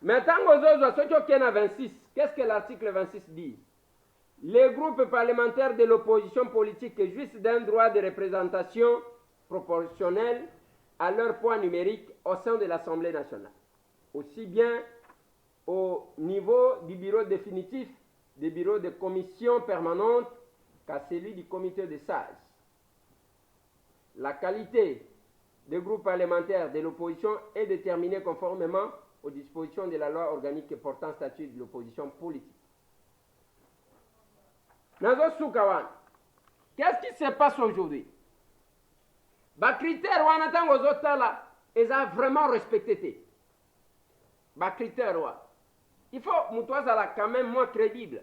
Maintenant, aux 26, qu'est-ce que l'article 26 dit? Les groupes parlementaires de l'opposition politique jouissent d'un droit de représentation proportionnel à leur poids numérique au sein de l'Assemblée nationale, aussi bien au niveau du bureau définitif, des bureaux de commission permanente qu'à celui du comité des sages. La qualité des groupes parlementaires de l'opposition est déterminée conformément aux dispositions de la loi organique portant statut de l'opposition politique. Nazo Soukawan, qu'est-ce qui se passe aujourd'hui? Les critères wana tango zotala eza vraiment respecté. Les critères wa. Il faut mutwazala quand même moins crédible.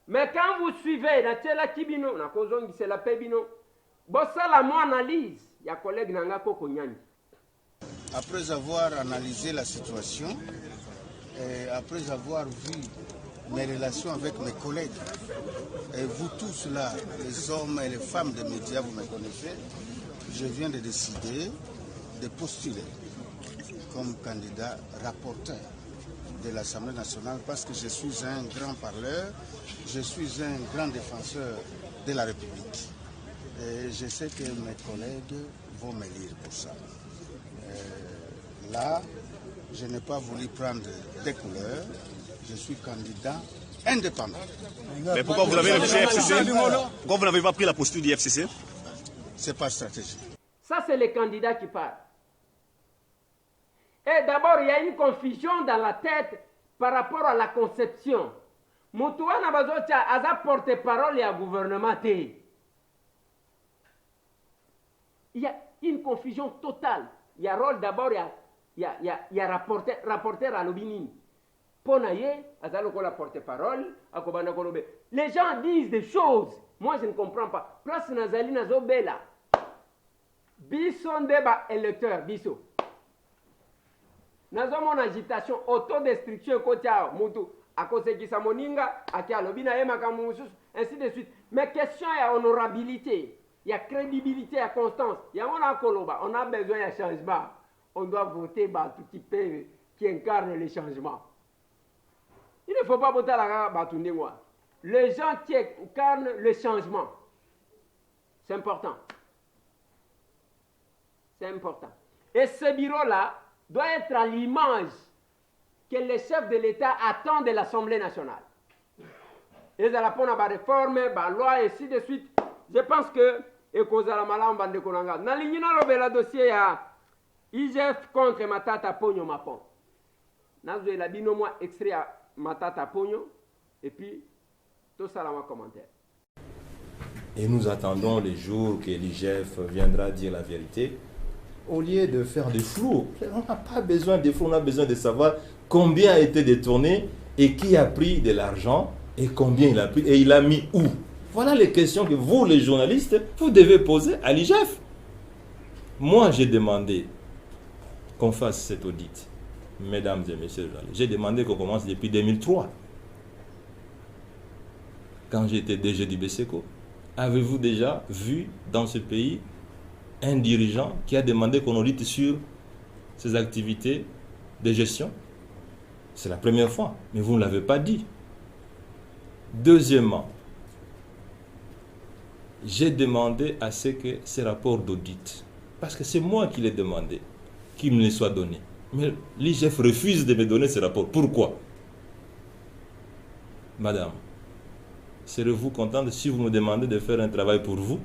Mais quand vous suivez la tela kibino na kozongi c'est la pebino, bosala mo analyse ya collègue nanga Koko Nyandi. Après avoir analysé la situation, et après avoir vu mes relations avec mes collègues, et vous tous là, les hommes et les femmes des médias, vous me connaissez, je viens de décider de postuler comme candidat rapporteur de l'Assemblée nationale parce que je suis un grand parleur, je suis un grand défenseur de la République. Et je sais que mes collègues vont me lire pour ça. Là, je n'ai pas voulu prendre des couleurs, je suis candidat indépendant. Mais pourquoi vous l'avez refusé FCC? Pourquoi vous n'avez pas pris la posture du FCC? C'est pas stratégique. Ça, c'est les candidats qui parlent. Et d'abord, il y a une confusion dans la tête par rapport à la conception. Moutouana Bazotia a porte-parole et à gouvernement. Il y a une confusion totale. Il y a rôle d'abord, il y a rapporteur à l'Obinin. Ponaye, la porte-parole, les gens disent des choses. Moi, je ne comprends pas. Place Nazali Nazobela. Bisson débat électeur, biso. Nazo mon agitation, autodestruction, kotia, mutu, akose kisa moninga, akia lobina ema kamusus, ainsi de suite. Mais question il y a honorabilité, il y a crédibilité, il y a constance. Il y a mon akoloba, on a besoin de changement. On doit voter tout qui incarne le changement. Il ne faut pas voter la Batundewa. Les gens qui incarnent le changement. C'est important. C'est important. Et ce bureau-là doit être à l'image que les chefs de l'État attendent de l'Assemblée nationale. Et ça répond à la réforme, à la loi, et ainsi de suite. Je pense que, et cause à la malade, on va découvrir. Dans le dossier, il y a IGF contre Matata Pogno Mapon. Nous avons binomo extrait à Matata Pogno, et puis, tout ça, là, commentaire. Et nous attendons les jours que l'IGF viendra dire la vérité. Au lieu de faire des flous, on n'a pas besoin de flous, on a besoin de savoir combien a été détourné et qui a pris de l'argent et combien il a pris et il a mis où. Voilà les questions que vous, les journalistes, vous devez poser à l'IGF. Moi, j'ai demandé qu'on fasse cet audit, mesdames et messieurs les journalistes. J'ai demandé qu'on commence depuis 2003, quand j'étais DG du BSECO. Avez-vous déjà vu dans ce pays un dirigeant qui a demandé qu'on audite sur ses activités de gestion? C'est la première fois, mais vous ne l'avez pas dit. Deuxièmement, j'ai demandé à ce que ces rapports d'audit, parce que c'est moi qui l'ai demandé, qu'ils me les soient donnés. Mais l'IGF refuse de me donner ces rapports. Pourquoi? Madame, serez-vous contente si vous me demandez de faire un travail pour vous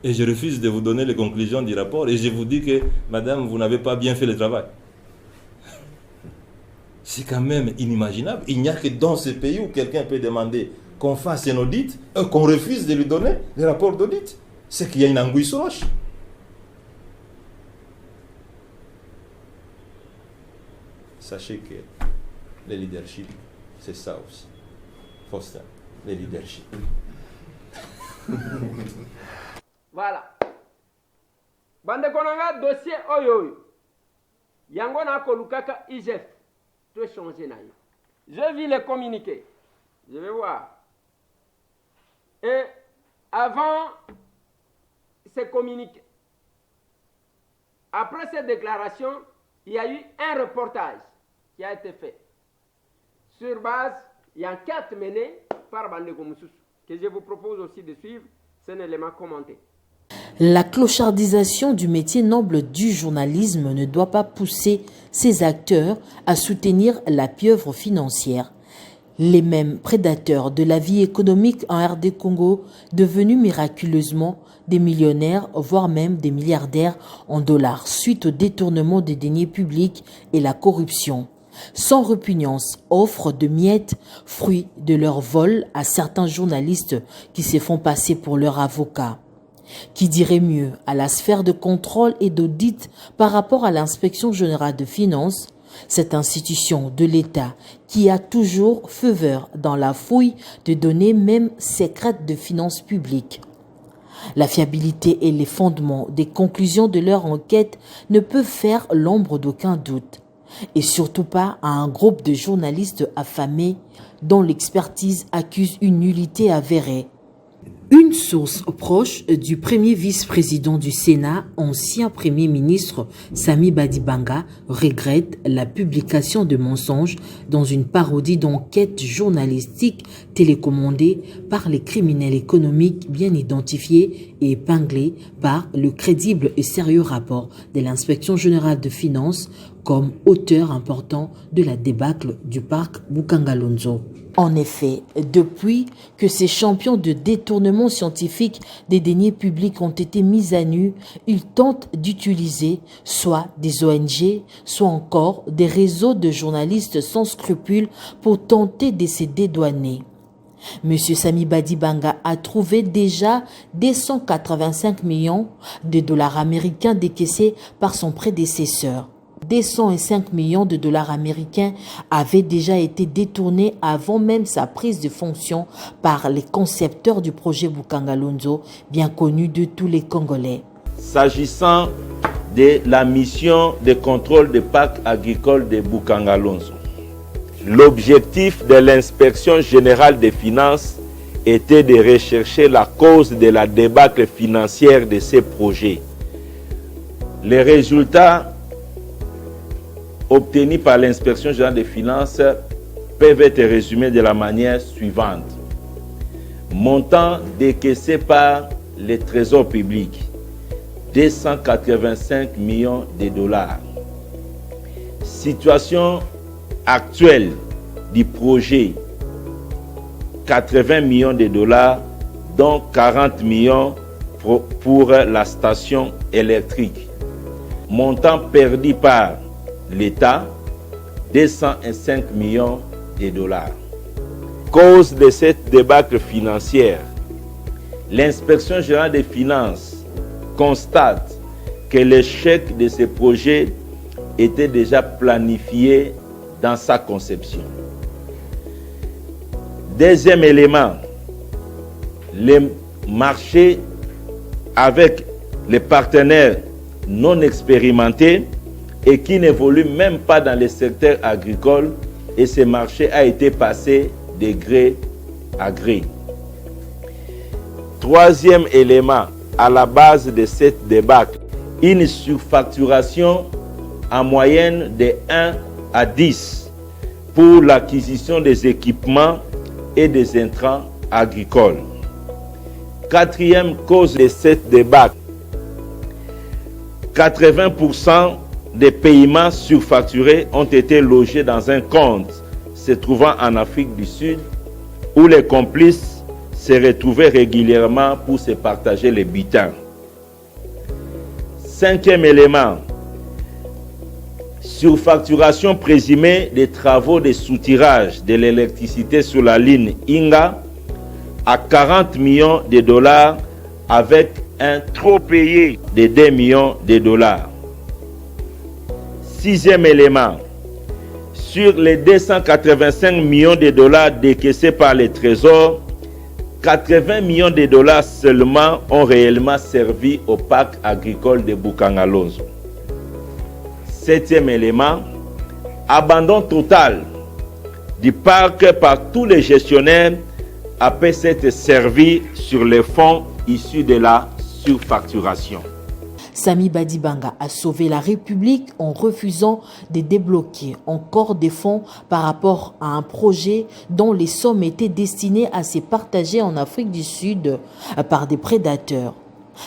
et je refuse de vous donner les conclusions du rapport et je vous dis que, madame, vous n'avez pas bien fait le travail? C'est quand même inimaginable. Il n'y a que dans ce pays où quelqu'un peut demander qu'on fasse un audit et qu'on refuse de lui donner les rapports d'audit. C'est qu'il y a une anguille sous roche. Sachez que le leadership, c'est ça aussi. Faustin, le leadership. Voilà. Bande konanga dossier oyo. Yango na kolukaka IGF. Tout changer na yo. Je vis les communiqués. Je vais voir. Et avant ces communiqués, après cette déclaration, il y a eu un reportage qui a été fait. Sur base, il y a 4 menés par Bandeko Moussous, que je vous propose aussi de suivre. C'est un élément commenté. La clochardisation du métier noble du journalisme ne doit pas pousser ses acteurs à soutenir la pieuvre financière. Les mêmes prédateurs de la vie économique en RD Congo, devenus miraculeusement des millionnaires, voire même des milliardaires en dollars, suite au détournement des deniers publics et la corruption. Sans répugnance, offrent de miettes, fruits de leur vol à certains journalistes qui se font passer pour leurs avocats. Qui dirait mieux à la sphère de contrôle et d'audit par rapport à l'inspection générale de finances, cette institution de l'État qui a toujours faveur dans la fouille de données même secrètes de finances publiques. La fiabilité et les fondements des conclusions de leur enquête ne peuvent faire l'ombre d'aucun doute, et surtout pas à un groupe de journalistes affamés dont l'expertise accuse une nullité avérée. Une source proche du premier vice-président du Sénat, ancien premier ministre Sami Badibanga, regrette la publication de mensonges dans une parodie d'enquête journalistique télécommandée par les criminels économiques bien identifiés et épinglés par le crédible et sérieux rapport de l'Inspection générale de finances comme auteur important de la débâcle du parc Bukangalonzo. En effet, depuis que ces champions de détournement scientifique des deniers publics ont été mis à nu, ils tentent d'utiliser soit des ONG, soit encore des réseaux de journalistes sans scrupules pour tenter de se dédouaner. Monsieur Sami Badibanga a trouvé déjà des 185 millions de dollars américains décaissés par son prédécesseur. Des 105 millions de dollars américains avaient déjà été détournés avant même sa prise de fonction par les concepteurs du projet Bukangalonzo, bien connu de tous les Congolais. S'agissant de la mission de contrôle des parcs agricoles de Bukangalonzo, l'objectif de l'inspection générale des finances était de rechercher la cause de la débâcle financière de ces projets. Les résultats obtenus par l'inspection générale des finances peuvent être résumés de la manière suivante. Montant décaissé par les trésors publics, 285 millions de dollars. Situation actuelle du projet, 80 millions de dollars, dont 40 millions pour la station électrique. Montant perdu par l'État, 205 millions de dollars. Cause de cette débâcle financière, l'inspection générale des finances constate que l'échec de ces projets était déjà planifié dans sa conception. Deuxième élément, les marchés avec les partenaires non expérimentés et qui n'évoluent même pas dans le secteur agricole, et ce marché a été passé de gré à gré. Troisième élément à la base de cette débâcle, une surfacturation en moyenne de 1 à 10 pour l'acquisition des équipements et des intrants agricoles. Quatrième cause de cette débâcle, 80% des paiements surfacturés ont été logés dans un compte se trouvant en Afrique du Sud où les complices se retrouvaient régulièrement pour se partager les butins. Cinquième élément, surfacturation présumée des travaux de soutirage de l'électricité sur la ligne Inga à 40 millions de dollars avec un trop payé de 2 millions de dollars. Sixième élément, sur les 285 millions de dollars décaissés par les trésors, 80 millions de dollars seulement ont réellement servi au parc agricole de Bukangalonzo. Septième élément, abandon total du parc par tous les gestionnaires après s'être servi sur les fonds issus de la surfacturation. Sami Badibanga a sauvé la République en refusant de débloquer encore des fonds par rapport à un projet dont les sommes étaient destinées à se partager en Afrique du Sud par des prédateurs.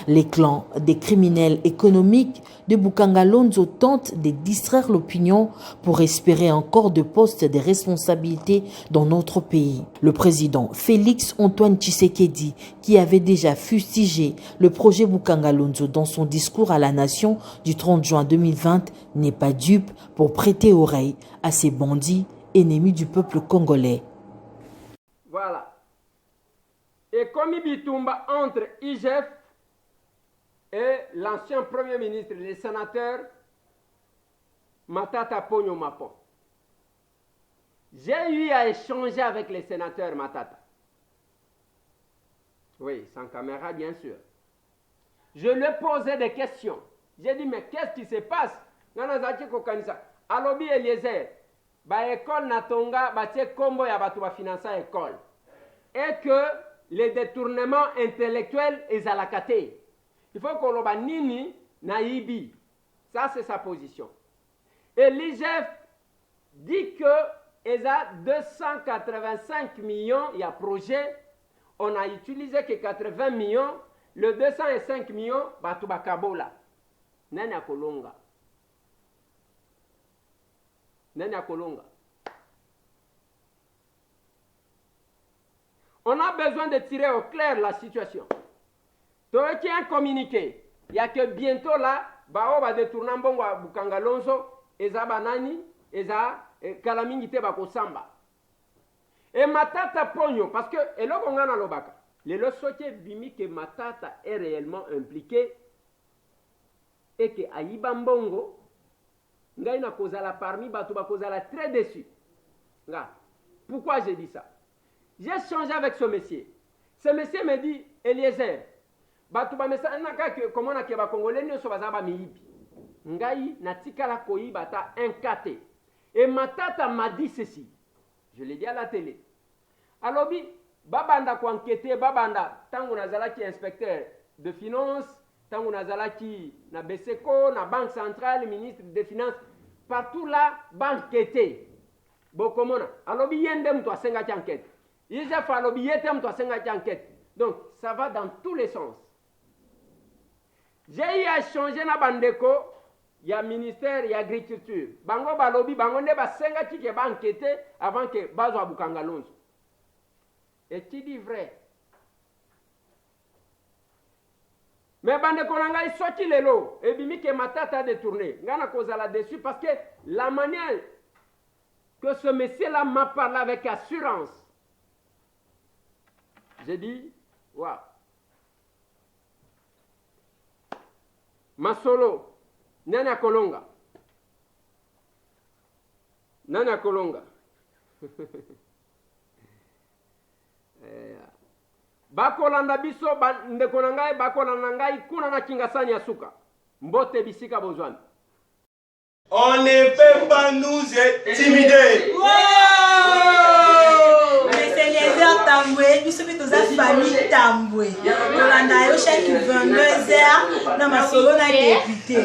Les clans des criminels économiques de Bukangalonzo tentent de distraire l'opinion pour espérer encore de postes de responsabilité dans notre pays. Le président Félix Antoine Tshisekedi, qui avait déjà fustigé le projet Bukangalonzo dans son discours à la nation du 30 juin 2020, n'est pas dupe pour prêter oreille à ces bandits ennemis du peuple congolais. Voilà. Et comme Bitumba entre IGF et l'ancien premier ministre, le sénateur Matata Ponyo Mapon. J'ai eu à échanger avec le sénateur Matata. Oui, sans caméra, bien sûr. Je lui ai posé des questions. J'ai dit, mais qu'est-ce qui se passe? Alobi Eliezer, ba école Natonga, ba tie kombo ya batu ba financer école. Et que les détournements intellectuels et zalakate. Il faut qu'on le nini naïbi. Ça, c'est sa position. Et l'IGF dit que il y a 285 millions, il y a projet, on a utilisé que 80 millions, le 205 millions, batuba kabola. Nani kolonga. Nani kolonga. On a besoin de tirer au clair la situation. Donc, il y a un communiqué. Il n'y a que bientôt là, on va détourner un bon Bukangalonso, Eza Banani, Eza Kalamingite Bakosamba. Et Matata Pogno, parce que, et là, on a dans le baka. Les losotiers bimi que Matata est réellement impliqué et que Aïba Mbongo, Ngaïna Kozala parmi Batouba Kozala très déçu. Pourquoi j'ai dit ça? J'ai changé avec ce monsieur. Ce monsieur me dit, Eliezer, Batouba Mesa, comment on a Keba Congolais, nous sommes à Miibi. Ngaï, Natikala Koyi Bata incaté. Et Matata m'a dit ceci. Je l'ai dit à la télé. Alors, Babanda ko enquêter, Babanda, tango nazalaki inspecteur de finances, tango nazalaki na BCECO, na Banque centrale, ministre des finances, partout là, banqueté. Bokomona. Alors, yende mto asenga ki enquête. Ija fa alobi yete mto asenga ki enquête. Donc, ça va dans tous les sens. J'ai eu à changer na bandeko, il y a ministère, il y a agriculture. Bango balobi, bango ne basenga ki ke banqueté avant que bazo abukangalonzo. Et tu dis vrai. Mais bande konanga il sorti les lots et bimi que Matata a détourné. Ngana cause là-dessus parce que la manière que ce monsieur-là m'a parlé avec assurance. J'ai dit, waouh. Masolo, Nana Kolonga. Nana Kolonga. Bakolanda biso ndeko na ngai bakolanda ngai kuna na kingasani ya suka mbote bisika bozwani. On ne peut pas nous intimider. Mais c'est les heures Tamboué, nous sommes tous la famille Tamboué. Kolanda yo chaque 22h dans ma solo na député.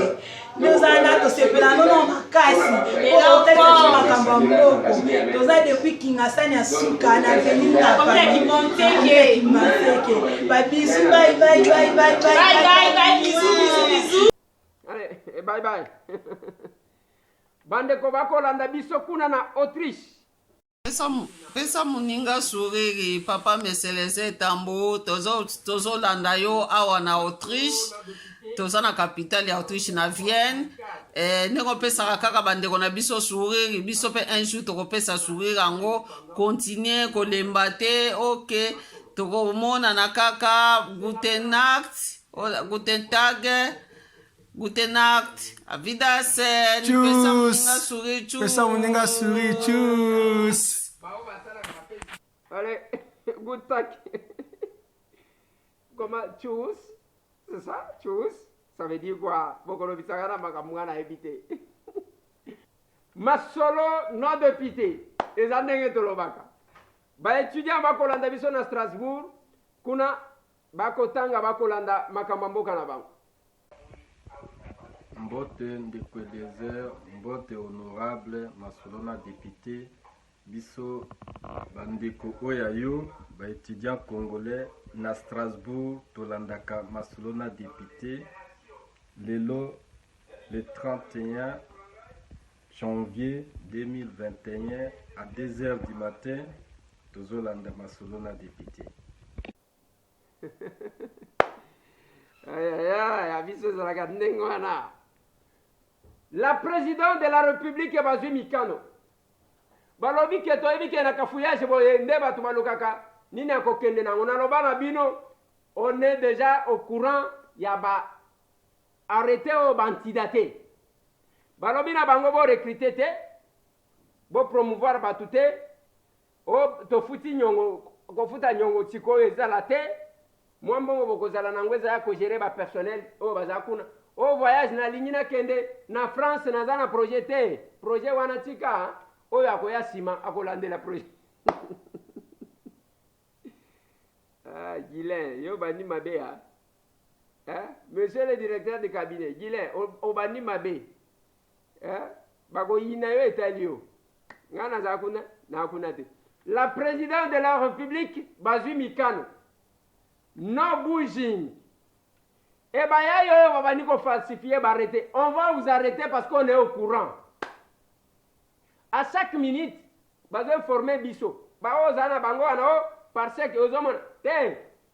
Nous allons tous ces plans non makasi. Et là on est makamba mboko. Nous allons depuis kingasani ya suka na venu na famille qui monte bye bisous bye bye bye bye bye bisous. Allez, bye bye. Bande ko bakolanda biso kuna na Autriche. Pesa muninga sourire papa meseleze tambo tozo landa yo awa na Autriche. Toza na capitale ya Autriche na Vienne. Ndeko pesa kaka bandeko na biso sourire biso pe un jour toko pesa sourire ango continuer kolemba te OK toko mona na kaka guten Nacht guten Tag guten Nacht a vida sen pesa muninga sourire tschüss. Allez, good Tag. Comment tschüss? C'est ça, tschüss. Ça veut dire quoi? Bokolo bisagana makamungana éviter. Masolo non de pité. Les andenge tolobaka. Ba étudiant bakolanda biso na Strasbourg, kuna bakotanga bakolanda makamamboka na bango. Mbote ndeko désert, mbote honorable, masolo na député, biso bandeko oyayo, ba étudiant congolais na Strasbourg, tolandaka masolo na député. Lelo, le 31 janvier 2021 à 2h du matin, tozolanda masolo na député. La présidente de la République est Bazui Mikano. Balobi ke toyebi ke na kafouillage boye ndeba tumalukaka nini akokende na ngona na bino. On est déjà au courant ya ba arrêté au bantidaté. Balobi na bango bo recruter te, bo promouvoir batute, o to futi nyongo, ko futa nyongo tiko ezala te. Moi mbongo bokozala na ngweza ya ko gérer ba personnel o bazakuna. O voyage na ligne kende na France na zana projet te. Projet wana tika o ya ko ya sima akolande la projet. Ah, Guilain, yo bani mabe hein? Monsieur le directeur de cabinet, Guilain, obani mabe. Bako yina yo etalio. Ngana zakuna na kunate. La présidente de la République, Bazui Mikano, no bouging. Eh ben, on va nous falsifier, arrêter. On va vous arrêter parce qu'on est au courant. À chaque minute, vous allez former Bisso. Zana Bango, parce que aux hommes,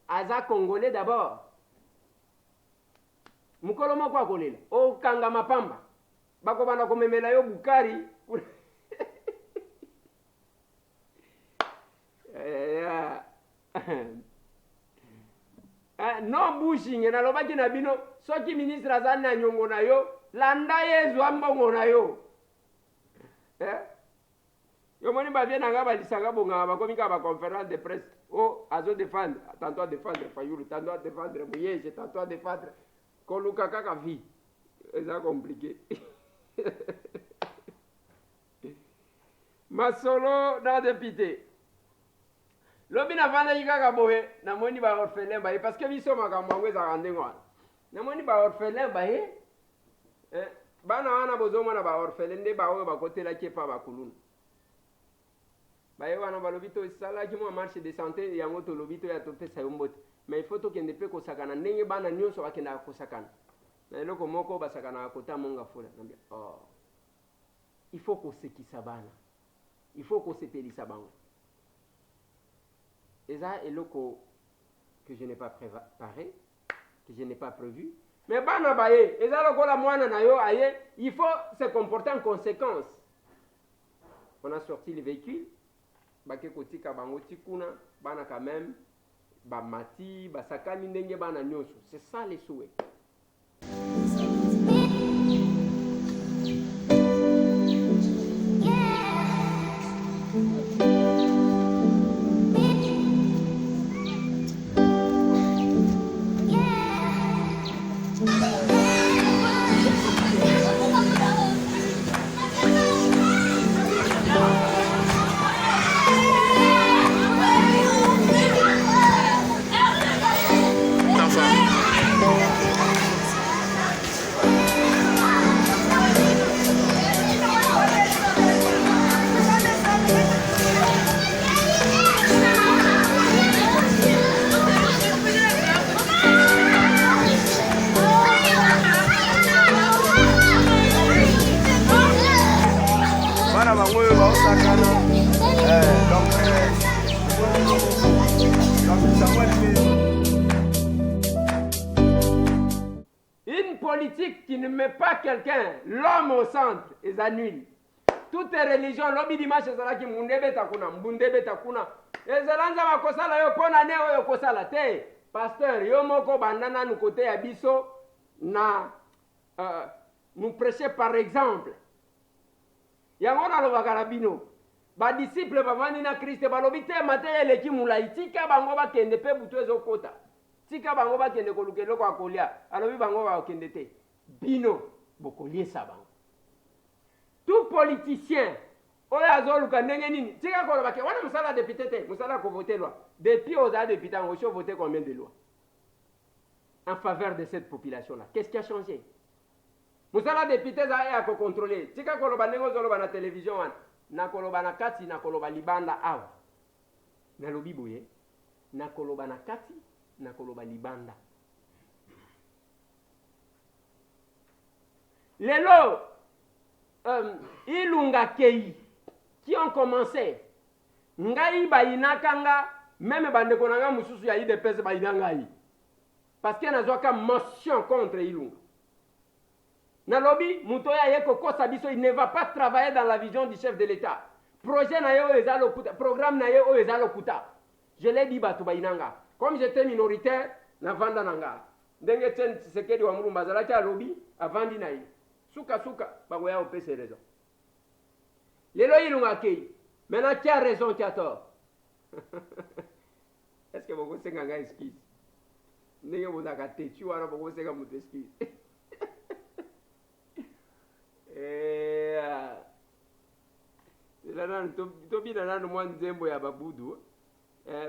Aza Congolais d'abord. Mukolomo kwa kolela. O Kanga Mapamba. Bako bana komemela yo Bukari. Non bushing na lobaki na bino soki ministre azali na nyongo na yo landa yezu ambongo na yo yo moni bavie na nga balisanga bonga bakomi ka ba conférence de presse azo défendre tantôt défendre Fayulu tantôt défendre Mouyege tantôt défendre koluka kaka vie eza compliqué masolo na député lobi na vanda yikaka boye namoni ba orphelin baye parce que biso makambo yango ezaka ndenge wana namoni ba orphelin baye bana wana bozomona ba orphelin nde baoyo bakotelaki epa bakuluna baye wana balobi to esalaki mwa marche de santé yango tolobi to ya topesa yo mbote mais il faut tokende mpe kosakana ndenge bana nyonso bakendaka kosakana na eloko moko basakanaka kota monga fola nambia il faut kosekisa bana il faut kosepelisa bango. Et ça est le que je n'ai pas préparé, que je n'ai pas prévu. Mais bana baye, et ça le la moine na yo aye, il faut se comporter en conséquence. On a sorti le véhicule, bake kotika bango tikuna, bana quand même, ba mati, ba sakani ndenge bana nyoso. C'est ça les souhaits. Une politique qui ne met pas quelqu'un, l'homme au centre, est annule. Toutes les religions, l'objet dimanche, c'est là qui mundebe takuna, mbundebe takuna. Et zelanza makosala yo pona ne oyo kosala te. Pasteur, yo moko bandana nu côté ya biso na nous prêcher par exemple. Yango na lo bakarabino. Ba disciple bavandi na Christ balobi te mateye leki mulai tika bango bakende pe butu ezokota. Tika bango bakende kolukelo kwa kolia. Alobi bango bakende te. Bino bokolie sabango. Tout politicien oyo azoluka ndenge nini tika koloba ke wana musala député te musala ko voter loi. Depuis aux députés on a voté combien de lois en faveur de cette population là. Qu'est-ce qui a changé? Musala député za ya ko contrôler. Tika koloba ndenge ozoloba na télévision wana. Na koloba na kati na koloba libanda awa. Na lobi boye na koloba na kati na koloba libanda. Lelo Ilunga Kei qui ont commencé ngai bayinakanga même bandeko nanga mususu ya IDPS bayinangai parce que nazwaka motion contre Ilunga. Nalobi mutoya yeko kosa biso il ne va pas travailler dans la vision du chef de l'État. Projet na yo ezalo kuta, programme na yo ezalo kuta. Je l'ai dit batu bayinanga. Comme j'étais minoritaire na vanda nanga. Ndenge tsen Tshisekedi wa Mulumba zalaki alobi avandi na ye. Suka bagoya opese raison. Lelo Ilunga Kei. Maintenant qui a raison, qui a tort? Est-ce que vous avez une excuse? Ndenge vous avez têtu wana vous avez une excuse. Tobi na nanu mwa nzembo ya babudu.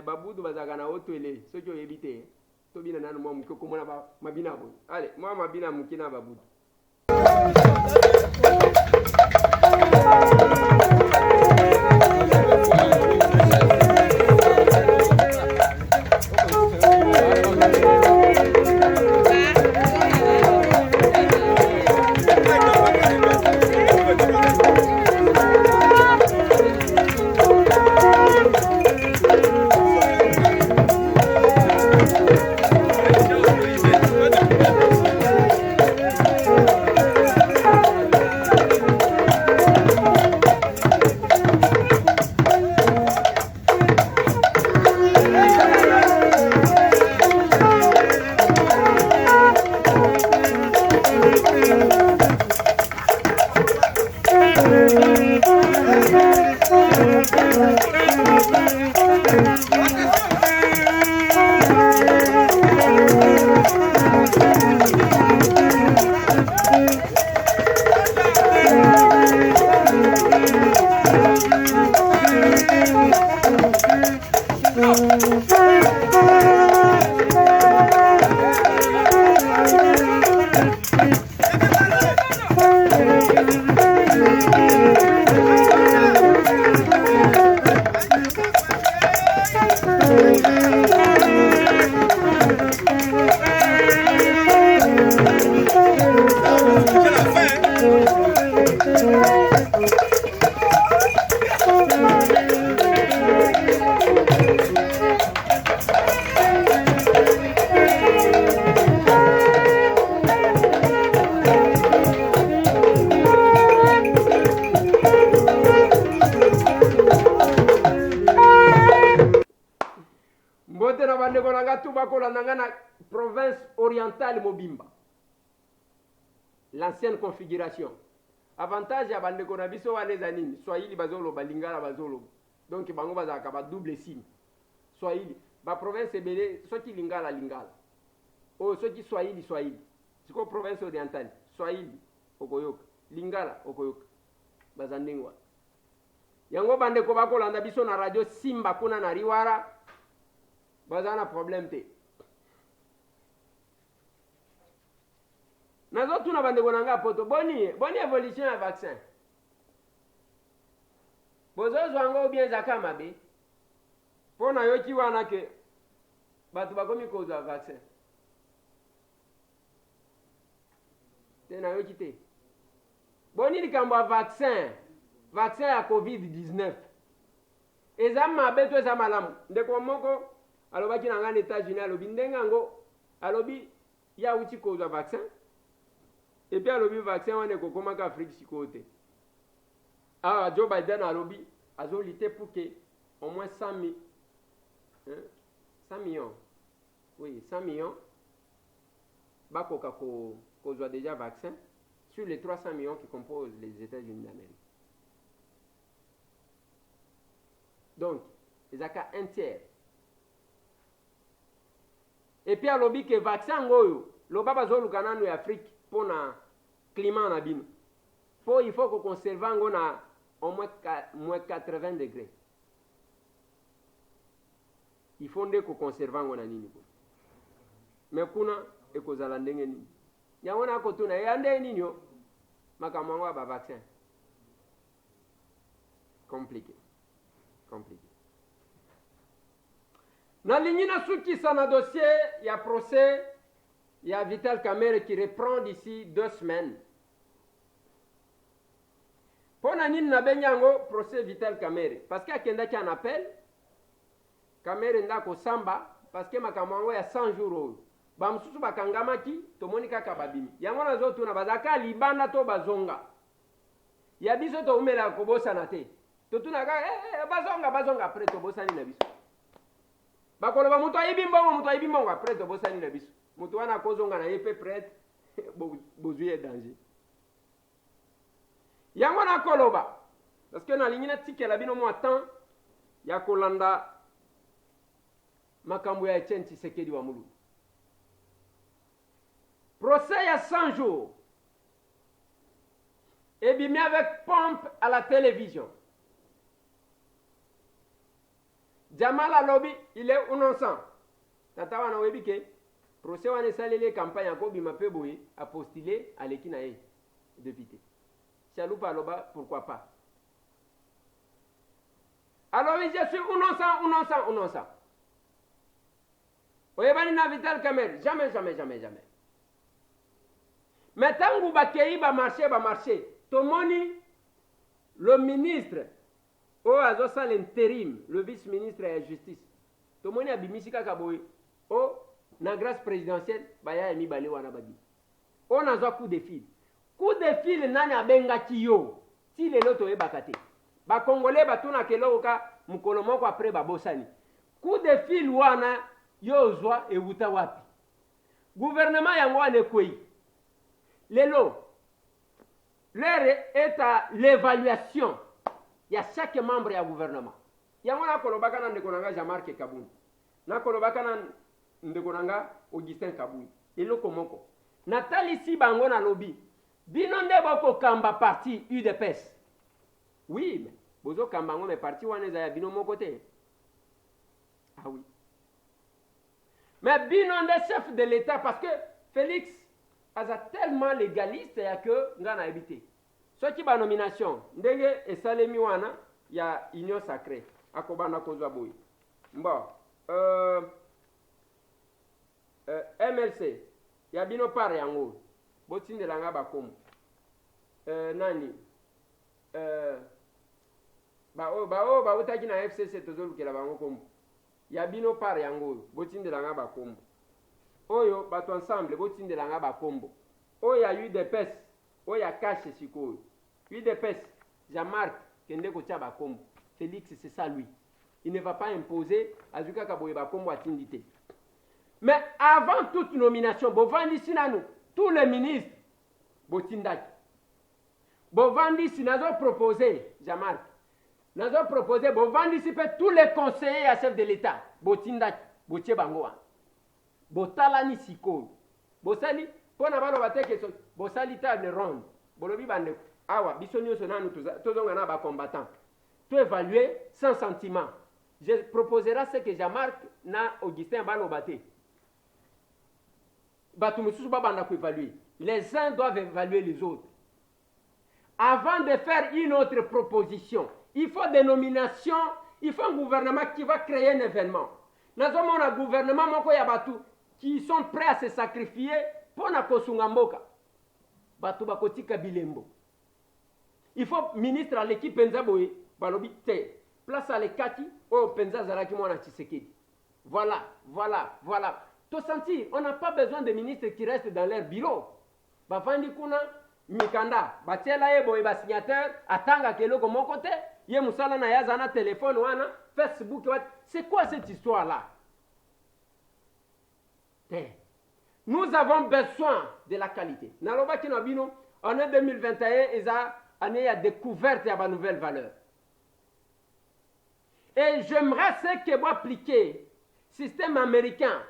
babudu bazaka na otwele soki oyebi te tobina nanu mwa moke okomona mabina boye ale mwa mabina moke na babudu province orientale mobimba l'ancienne configuration avantage ya bandeko na biso wana eza nini swahili bazoloba lingala bazoloba donc bango bazalaka ba double signe swahili baprovince ebele soki lingala oyo soki swahili siko province orientale swahili okoyoka lingala okoyoka baza ndenge wana yango bandeko bakolanda biso na radio Simba kuna na Riwara baza na problème te nazotuna bandeko na nga poto boni évolution ya vaccin bozozwa ngo bien zaka mabe pona yoki wana ke bato bakomi kozwa vaccin tena yoki te boni likambo ya vaccin ya covid-19 eza mabe to eza malamu ndeko moko alobaki na nga na États-Unis alobi ndenge yango alobi ya uti kozwa vaccin et puis alobi vaccin wana ekokomaka Afrique sikoyo te Joe Biden alobi azolite pour que au moins 100 millions oui 100 millions bakoka kozwa déjà vaccin sur les 300 millions qui composent les États-Unis d'Amérique. Donc ezaka un tiers. Et puis alobi que vaccin ngoyo loba bazoluka nanu ya Afrique pour na climat na bino. Il faut que conserve ngo na au moins 80 degrés. Il faut ndeko conserve ngo na nini ko. Mais kuna ekozala ndenge nini. Yango na kotuna yande nini yo makamwa ba vaccin. Compliqué. Na lignina sukisa na dossier ya procès ya Vital Kamerhe qui reprend d'ici 2 semaines. Pona nini na benyango procès Vital Kamerhe parce que akendaki en appel Kamerhe ndako samba parce que makamwango ya 100 jours oyo bamususu bakangamaki tomoni kaka babimi yango nazotuna bazaka libanda to bazonga ya biso to umela kobosana te totuna kaka bazonga après tobosani na biso bakoloba mutu ayibi mbongo après tobosani na biso mutu wana kozonga na ye pe prêtre bozwi danger yango na koloba parce que na lingina tikela bino mo temps ya kolanda makambo ya Etienne Tshisekedi wa Mulu procès ya 100 jours et bien avec pompe à la télévision Jamala Lobby, il est innocent. Tata wana webi ke procès wana salele campagne à Kobi Mapeboui a postulé à l'Ekinae député. Chaloupa Loba, pourquoi pas? Alors je suis innocent. Oyebani na Vital Kamerhe, jamais. Mais tant que vous va marcher, Tomoni, le ministre, Azosa l'intérim, le vice-ministre de la justice, Tomoni a bimisika kaboui, na grâce présidentielle, baya emi bale wana badi. On a coup de fil. Coup de fil nani abengaki yo, si le loto e bakate. Ba Congolais batuna kelo ka mukolo moko après babosani. Coup de fil wana yo zwa e wuta wapi. Gouvernement yango ane kwei. Lelo, l'heure est à l'évaluation. Il y a chaque membre du gouvernement. Il y a un kolobaka na ndekonanga Jean-Marc Kabouni. Na kolobaka na ndekonanga Augustin Kabouni. Elo komoko. Nathalie Sibango na lobby. Bino nde boko kamba parti UDPS. Oui, mais bozo kambango mais parti wana za bino moko te. Ah oui. Mais bino nde chef de l'État parce que Félix aza tellement légaliste ya que ngana habité. Ce qui ba nomination ndenge esalemi wana ya union sacrée akobana kozwa boy. Bon, MLC ya bino pare yango botindela nga bakomo. Nani ba utaki na FCC tozolukela bango kombo. Ya bino pare yango botindela nga bakomo. Oyo bato ensemble botindela nga bakombo. Oya UDPS, oya cache sikoyo. UDPS, Jean-Marc kende kotia bakombo. Félix c'est ça lui. Il ne va pas imposer azuka kaboye bakombo atindité. Mais avant toute nomination, bovandi sinanu tous les ministres botindaki. Bovandi sinazo proposé Jean-Marc. Nazo proposé bovandi sipe tous les conseillers à chef de l'État botindaki botie bango. Botalani sikoyo. Bosali pona bano bateke so bosali table ronde. Bolobi bande awa biso nyonso nanu tozonga na ba combattant. Tu évaluer sans sentiment. Je proposerai ce que Jean-Marc na Augustin balobate. Batu mususu babanda ko évaluer. Les uns doivent évaluer les autres. Avant de faire une autre proposition, il faut des nominations, il faut un gouvernement qui va créer un événement. Nous avons un gouvernement qui sont prêts à se sacrifier pour na kosunga mboka. Batu bakotika bilembo. Il faut ministre à l'équipe Penzaboye, balobi te. Place à l'ékati, Penza Zaraki Mwana Tshisekedi. Voilà. Tout sentir, on n'a pas besoin de ministres qui restent dans leur bureau. Bafandi kuna mikanda, batiela ebo eba signateur, atanga keloko mon côté, ye musala na yazana téléphone wana, Facebook, c'est quoi cette histoire-là? Nous avons besoin de la qualité. Naloba Kinabino, en 2021, il y a découverte de nouvelles valeurs. Et j'aimerais ce que vous appliquez, système américain.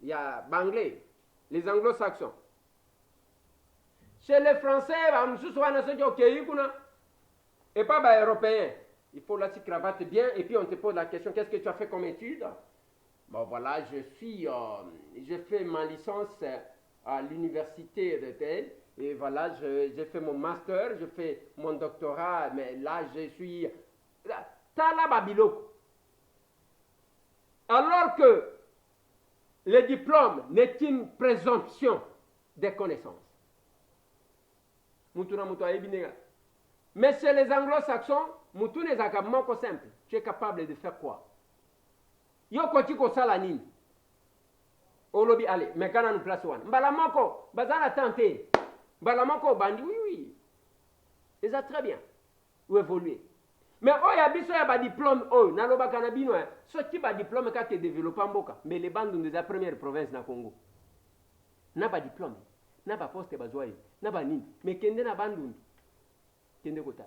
Il y a Banglais, les anglo-saxons. Chez les Français, et pas les Européens. Il faut la cravate bien et puis on te pose la question, qu'est-ce que tu as fait comme étude? Bon voilà, je fais ma licence à l'université de Tel. Et voilà, j'ai fait mon master, je fais mon doctorat, mais là je suis... Tala Babiloko. Alors que le diplôme n'est qu'une présomption des connaissances. Mais chez les anglo-saxons, Moutou n'est pas simple. Tu es capable de faire quoi? Yo koti ko sala nini? Olobi allez, mais quand on place one. Mbalamoko, bazana tenté. Mbalamoko bandi, oui. Et ça très bien. Ou évoluer. Mais oh ya biso ya ba diplôme oh naloba kanabino hein. Ce qui ba diplôme ka te développer mboka, mais les bandes de la première province na Congo. Na ba diplôme, na ba poste bazoi, na ba nini, mais kende na bandu. Kende kota.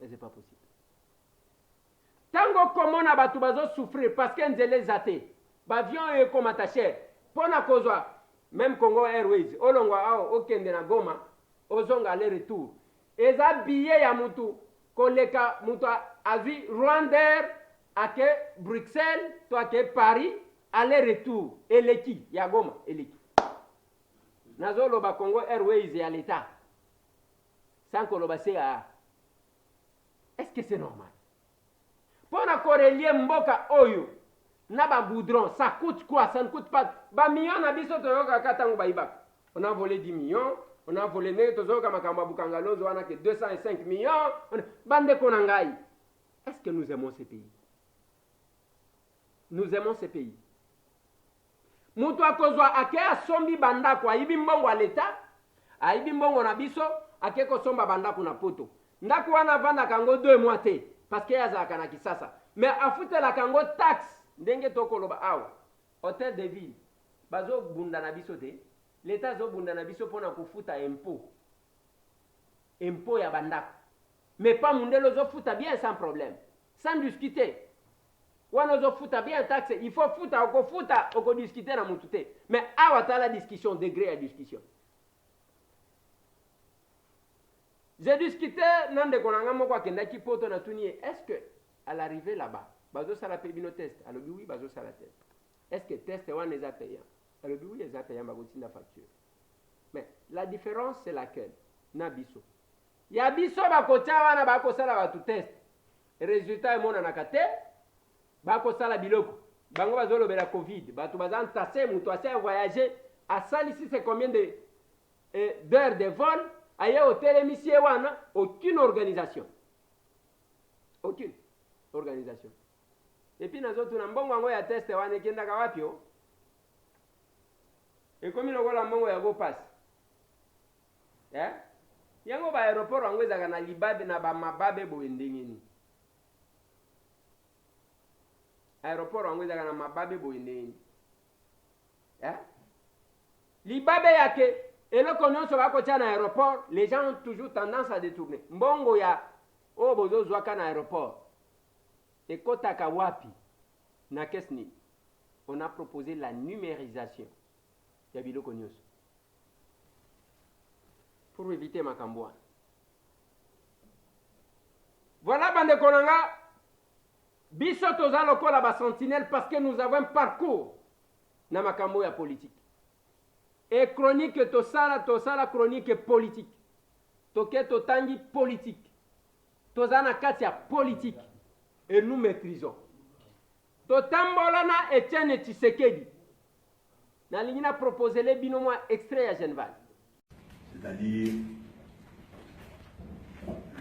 Et c'est pas possible. Tango komona batu bazo souffrir parce que nzele zate. Bavion e comme attaché. Pona kozwa même Congo Airways, olongwa ao okende na Goma, ozonga aller retour. Eza billet ya mutu koleka mutu azwi Rwandair ake Bruxelles to ake Paris aller retour eleki ya Goma eleki nazoloba Congo Airways ya l'État sans koloba CA. Est-ce que c'est normal? Pour na korelie mboka oyo na ba goudron, ça coûte quoi? Ça ne coûte pas. Ba million na biso toyoka katango baibaka. On a volé 10 millions, on a volé ne tozoka makamba Bukangalozo wana que 205 millions. Bande konangai. Est-ce que nous aimons ces pays? Nous aimons ces pays. Mutu akozwa ake asombi bandako aibi mbongo wa l'État, aibi mbongo na biso ake kosomba bandako na poto. Ndako wana vanda kango 2 mois te parce que yazaka na Kisasa. Mais afute la kango taxe ndenge tokoloba awa. Hôtel de ville bazo bunda na biso te. L'État zo bunda na biso pona kufuta impôt. Impôt ya bandako. Mais pas mundelo zo futa bien sans problème. Sans discuter. Wana zo futa bien taxe, il faut futa oko discuter na mutu te. Mais awa ta la discussion degré à discussion. J'ai discuté nande konanga moko akenda ki poto na tuni est-ce que à l'arrivée là-bas bazo sala pebino test alors oui bazo sala test. Est-ce que test wana les a payants? Alors oui les a payants bagotinda facture. Mais la différence c'est laquelle? Na biso. Ya biso bakotia wana bako sala batu test. Résultat mona nakate bako sala biloko. Bango bazolo bela Covid, batu bazan tassé mutu asa voyager à salisi c'est combien de d'heures de vol? Aye hôtel émissier wana aucune organisation. Aucune organisation. Et puis nazo tuna mbongo ngo ya test wana kenda ka wapi o? E komi no gola mbongo ya go pass. Yango ba aéroport angweza kana libabe na ba mababe bo ndengeni. Aéroport angweza kana mababe bo ndengeni. Libabe yake et le cognon sur l'aéroport, les gens ont toujours tendance à détourner. Mbongo ya obozo zwaka na aéroport. Et kotaka wapi na kesni. On a proposé la numérisation. Ya biloko nyonso. Pour éviter makambo. Voilà bande konanga biso toza lokola ba sentinelle parce que nous avons un parcours na makambo ya politique. Et chronique tosala chronique politique. Toke totangi politique. Tozana katia politique. Et nous maîtrisons. Totambolana Etienne Tshisekedi. Na lingina proposé les binomo extrait à Genval. C'est-à-dire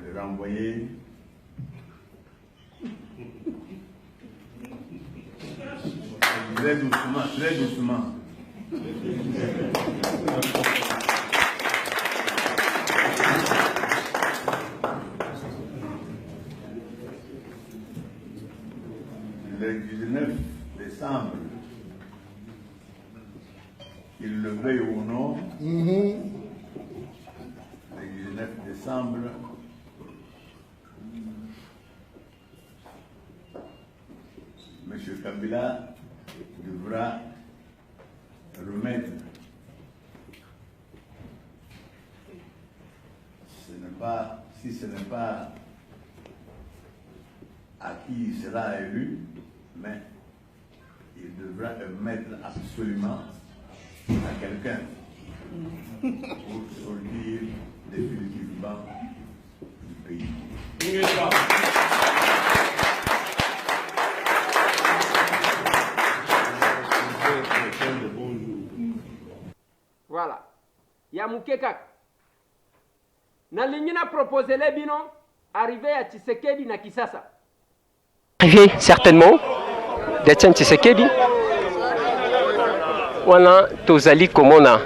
le renvoyer très doucement, très doucement. Le 19 décembre, qu'il le veuille ou non, le 19 décembre, M. Kabila devra remettre. Si ce n'est pas à qui il sera élu, mais il devra remettre absolument à quelqu'un pour sortir définitivement du pays. Voilà. Yamukeka. Na lingina proposé les bino arrivé à Tshisekedi na Kisasa. Arrivé certainement d'Etienne Tshisekedi. Voilà, tozali komona.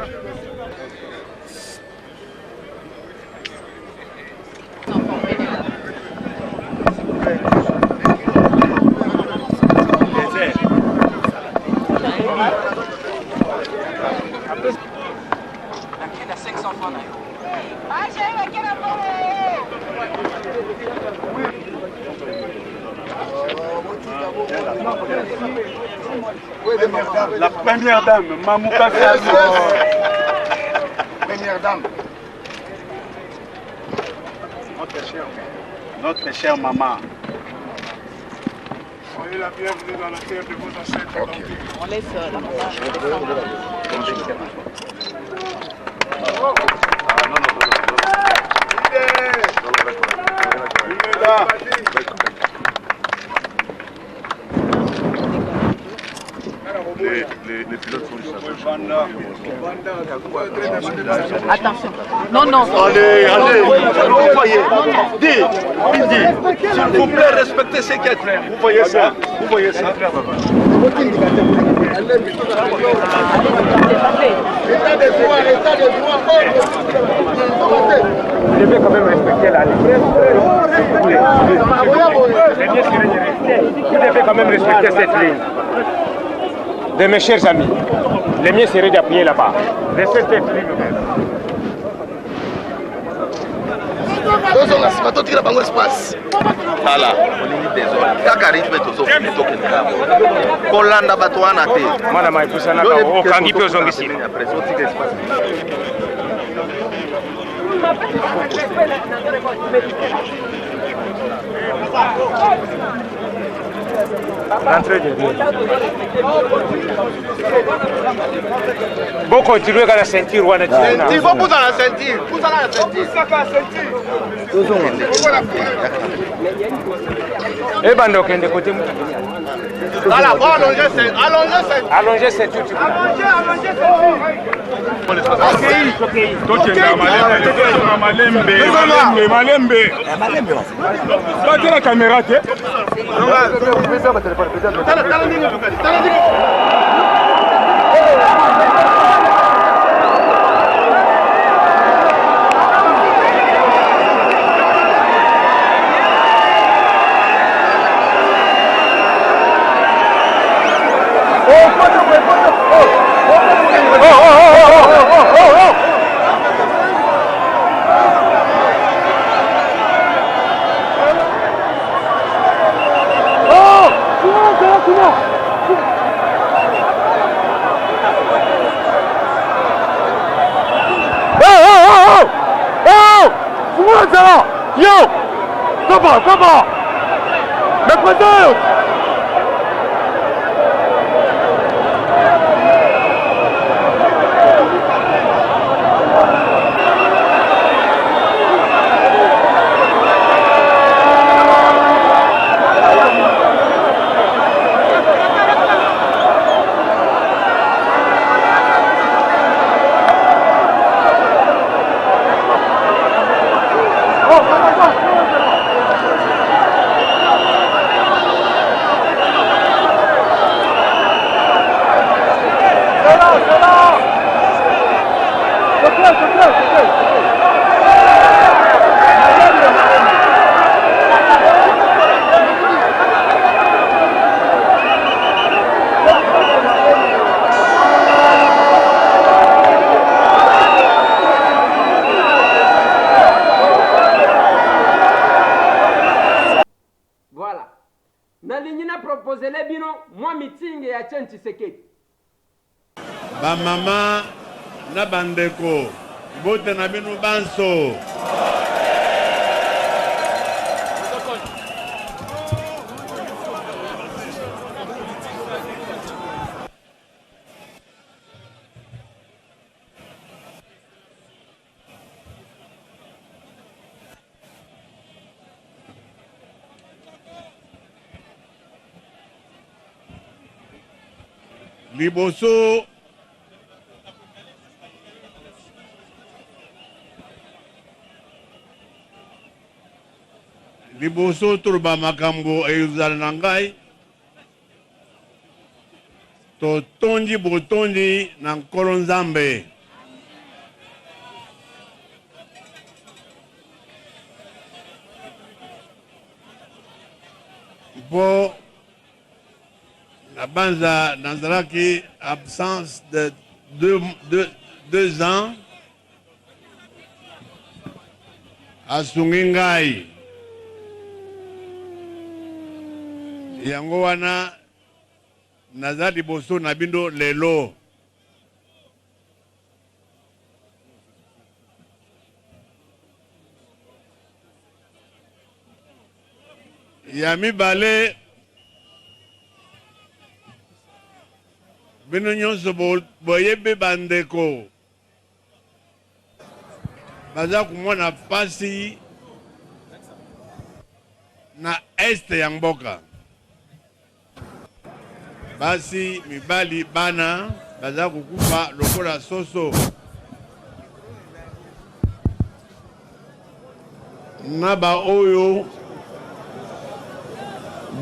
La première dame, Mamouka Kazo. Première dame. notre chère maman. Soyez la bienvenue dans la terre de vos ancêtres. Okay. On laisse la maman. Les pilotes sont juste à Attention. Non, non. Allez, vous voyez. S'il vous plaît, respectez ces quêtes. Vous voyez ça. Vous voyez ça. Vous devez quand même respecter la ligne. Vous devez quand même respecter cette ligne. De mes chers amis, le mieux serait d'appuyer là-bas. Laissez cette ligne. Voilà, kaka rythme tozokende tokende nabo kolanda bato wana te mwana maipusanaka okangi mpe ozongisila Rentrez de rien. Bon, continuez à la ceinture. Il faut pousser la ceinture. Pousse à la ceinture. Et bando kende côté. Voilà, bon, allongez ceinture. Allongez ceinture. Allongez la caméra. Yo! Come on! Me président! Voilà. Nalingi na proposer les bino, moi meeting ya Etienne Tshisekedi. Ba mama na bandeko, bote na bino banso. Liboso toloba makambo eyuzala na ngai totondi botondi na nkolo Nzambe mpo la banza nazalaki absence de deux ans asungi ngai yango wana naza liboso na bino lelo ya mibale bino nyonso boyebe bandeko baza komona pasi na este ya mboka. Basi mibali bana baza kokufa lokola soso. Na ba oyo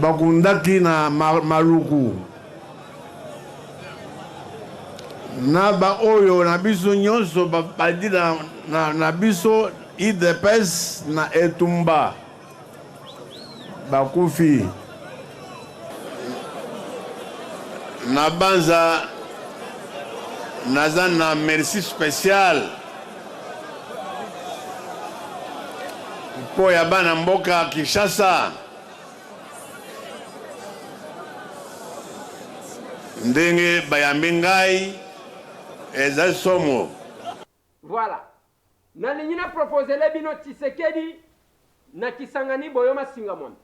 bakundaki na maluku. Na ba oyo na biso nyonso badi na biso IDPS na etumba bakufi. Na banza naza na merci spécial po ya bana mboka Kinshasa ndenge bayambi ngai eza somo. Voilà. Na ningina proposé le bino Tshisekedi na Kisangani Boyoma Singamon.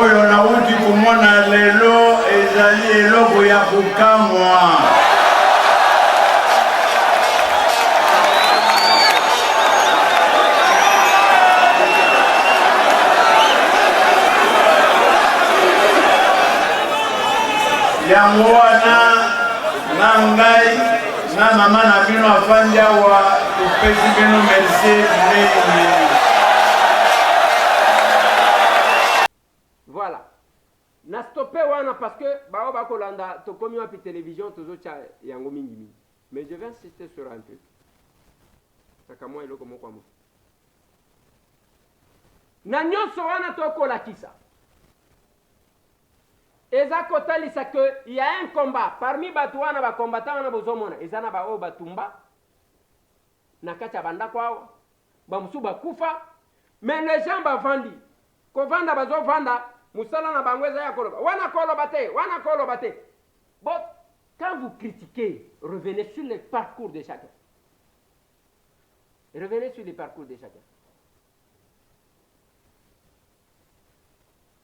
Oyo nauti kumona lelo ezali eloko ya kukamwa. Yango wana na ngai na mama na bino afandi awa topesi bino merci mingi. Voilà. Na stoppé wana parce que bao bakolanda to komi wapi télévision tozo cha yango mingi mingi. Mais je vais insister sur un truc. Sakamwa eloko moko amo. Na nyonso wana tokola kisa. Eza kotalisa que il y a un combat parmi batu wana ba combattant wana bozomona ezana ba o batumba na kacha banda kwao ba musu bakufa mais les gens bavandi ko vanda bazo vanda musala na bangweza ya koloba wana koloba te bon quand vous critiquez revenez sur le parcours de chacun,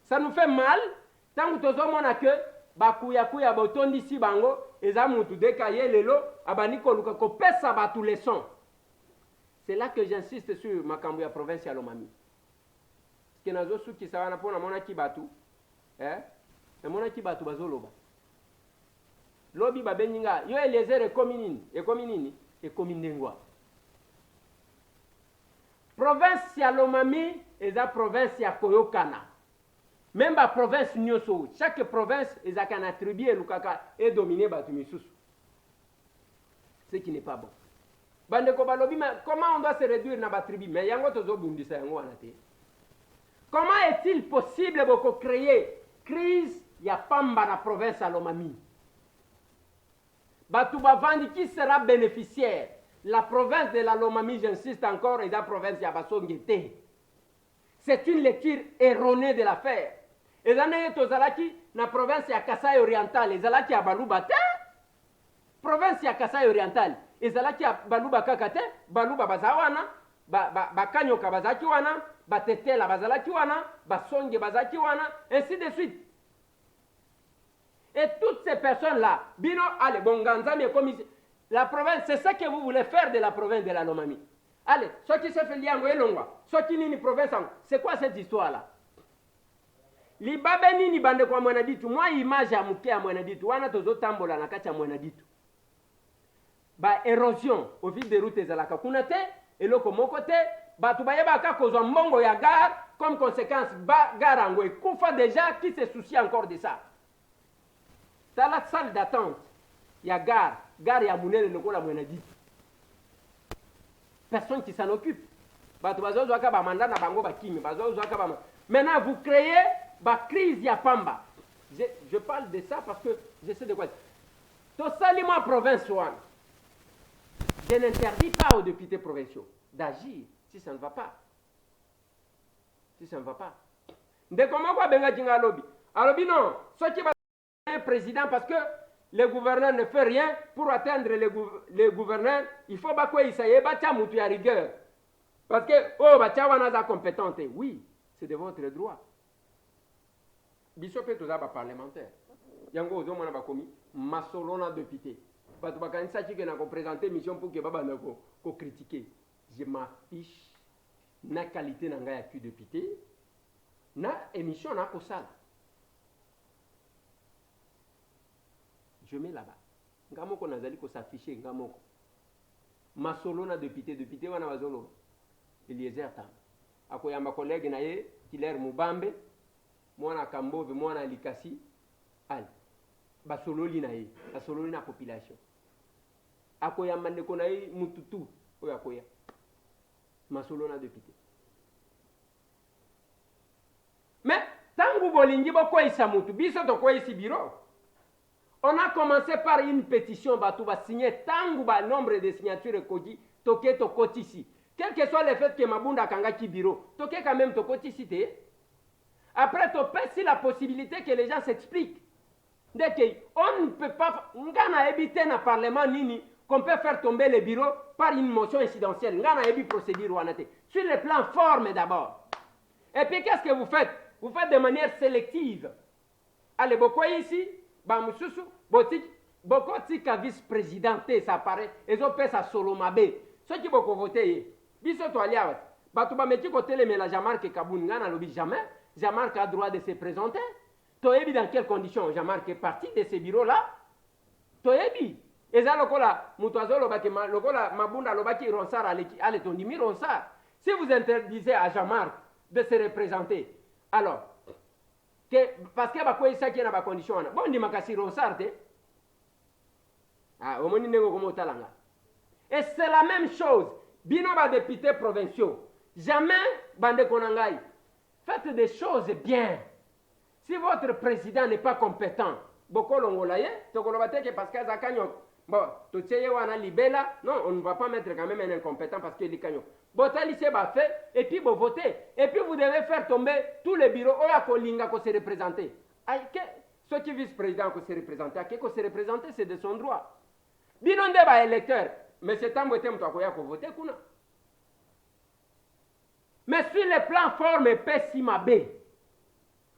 ça nous fait mal. Tant que tozomona que bakuya botondi si bango eza mutu dekaye lelo abaniko luka ko pesa batu leçon. C'est là que j'insiste sur makambo ya province ya Lomami. Parce que nazo suki sawana pona mona ki batu na mona ki batu bazoloba. Lobi babeninga yo elezere ekomi ndengwa. Province ya Lomami eza province ya koyokana. Même la province nyoso, chaque province est un attribué lukaka est dominé par Tumisusu. Ce qui n'est pas bon. Bandeko balobi, comment on doit se réduire dans la tribu? Mais yango tozo bundisa yango anate. Comment est-il possible de créer crise ya pamba na province à Lomami? Batu bavandi qui sera bénéficiaire? La province de la Lomami, j'insiste encore, est la province ya Basongete. C'est une lecture erronée de l'affaire. Et là, tozalaki na province ya Kasai Oriental, ezalaki ya Baluba te. Province ya Kasai Oriental, ezalaki ya Baluba kakate, Baluba bazawana, bakanyoka bazaki wana, batetela bazalaki wana, basonge bazaki wana, ainsi de suite. Et toutes ces personnes-là, Bino, allez, Bonganza, mais comme ici, la province, c'est ça que vous voulez faire de la province de la Lomami. Allez, ceux qui se fait liango et longwa, ceux qui n'ont province, c'est quoi cette histoire-là? Libabe nini bande kwa mwenaditu, moi image ya muke ya mwenaditu, wana tozo tambola na kati ya mwenaditu. Ba érosion au fil des routes ezalaka kuna te, eloko moko te, batu bayebaka kozwa mbongo ya gare, comme conséquence, gare yango ekufa déjà, qui se soucie encore de ça? Dans la salle d'attente, il y a gare ya munene lokola mwenaditu. Personne qui s'en occupe. Batu bazozwaka ba mandat na bango bakimi, bazozwaka ba. Maintenant vous créez ba crise ya pamba. Je parle de ça parce que je sais de quoi. To salima province one. Je n'interdis pas aux députés provinciaux d'agir si ça ne va pas. Si ça ne va pas. De comment quoi benga jinga lobby. Alobi non, ce qui va un président parce que le gouverneur ne fait rien pour atteindre les gouverneurs, il faut pas qu'il s'aille battre mutu à rigueur. Parce que oh batcha wana za compétente. Oui, c'est de votre droit. Bishop est tout d'abord parlementaire. Yango ozo mona bakomi masolona député. Parce que quand ça dit que n'a présenté mission pour que baba na ko critiquer. Je m'affiche na qualité na ngaya ku député na émission na ko sala. Je mets là-bas. Ngamoko nazali ko s'afficher ngamoko. Masolona député wana bazolo. Eliezer Tam. Akoyamba collègue na ye Hilaire Mubambe, mwana Kambove, mwana Likasi, al. Basololi na ye, basololi na population. Akoyamba ndeko na ye Mututu, oyo akoya. Masolona député. Mais tangu bolingi boko isa mutu, biso to ko isi bureau. On a commencé par une pétition, batu ba signer tangu ba nombre de signatures koji toke to kotisi. Quel que soit le fait que Mabunda Kangaki bureau, toke quand même to kotisi. Après, tu peux la possibilité que les gens s'expliquent. On ne peut pas, on a évité dans le Parlement nini qu'on peut faire tomber le bureau par une motion incidentielle. On a évité procédure sur le plan forme d'abord. Et puis qu'est-ce que vous faites? Vous faites de manière sélective. Allez, beaucoup ici, Bamususu, beaucoup de vice-présidenté, ça paraît, ils ont fait ça solo mabé. Ceux qui vont voter, biso to aliawa, batuba meti côté les mélanges Jean-Marc Kaboun, ngana lobi jamais. Jean-Marc a droit de se présenter. Toyebi dans quelles conditions Jean-Marc est parti de ce bureau-là. Toyebi. Et ça, lokola, mutuazo lobaki, lokola, mabunda lobaki, ronsar, ale tondimi ronsar. Si vous interdisez à Jean-Marc de se représenter, alors, parce que bah quoi ça qui est dans la condition, bon, on dit makasi ronsar, te. Ah, au moins, talanga. Et c'est la même chose. Bino ba députés provinciaux. Jamais, bande konangai. Faites des choses bien. Si votre président n'est pas compétent, beaucoup l'ongolaye, parce que Zakanyo, bon, wana libela, non, on ne va pas mettre quand même un incompétent parce qu'il est canyon. Botalissé va fait, et puis vous votez. Et puis vous devez faire tomber tous les bureaux, oya kolinga ko se représenter. Ceux qui vice-président ko se représenter, à qui ko se représenter, c'est de son droit. Binonde ba électeur, mais c'est un botem to akoya ko voter kuna. Mais sur le plan forme et pessima B,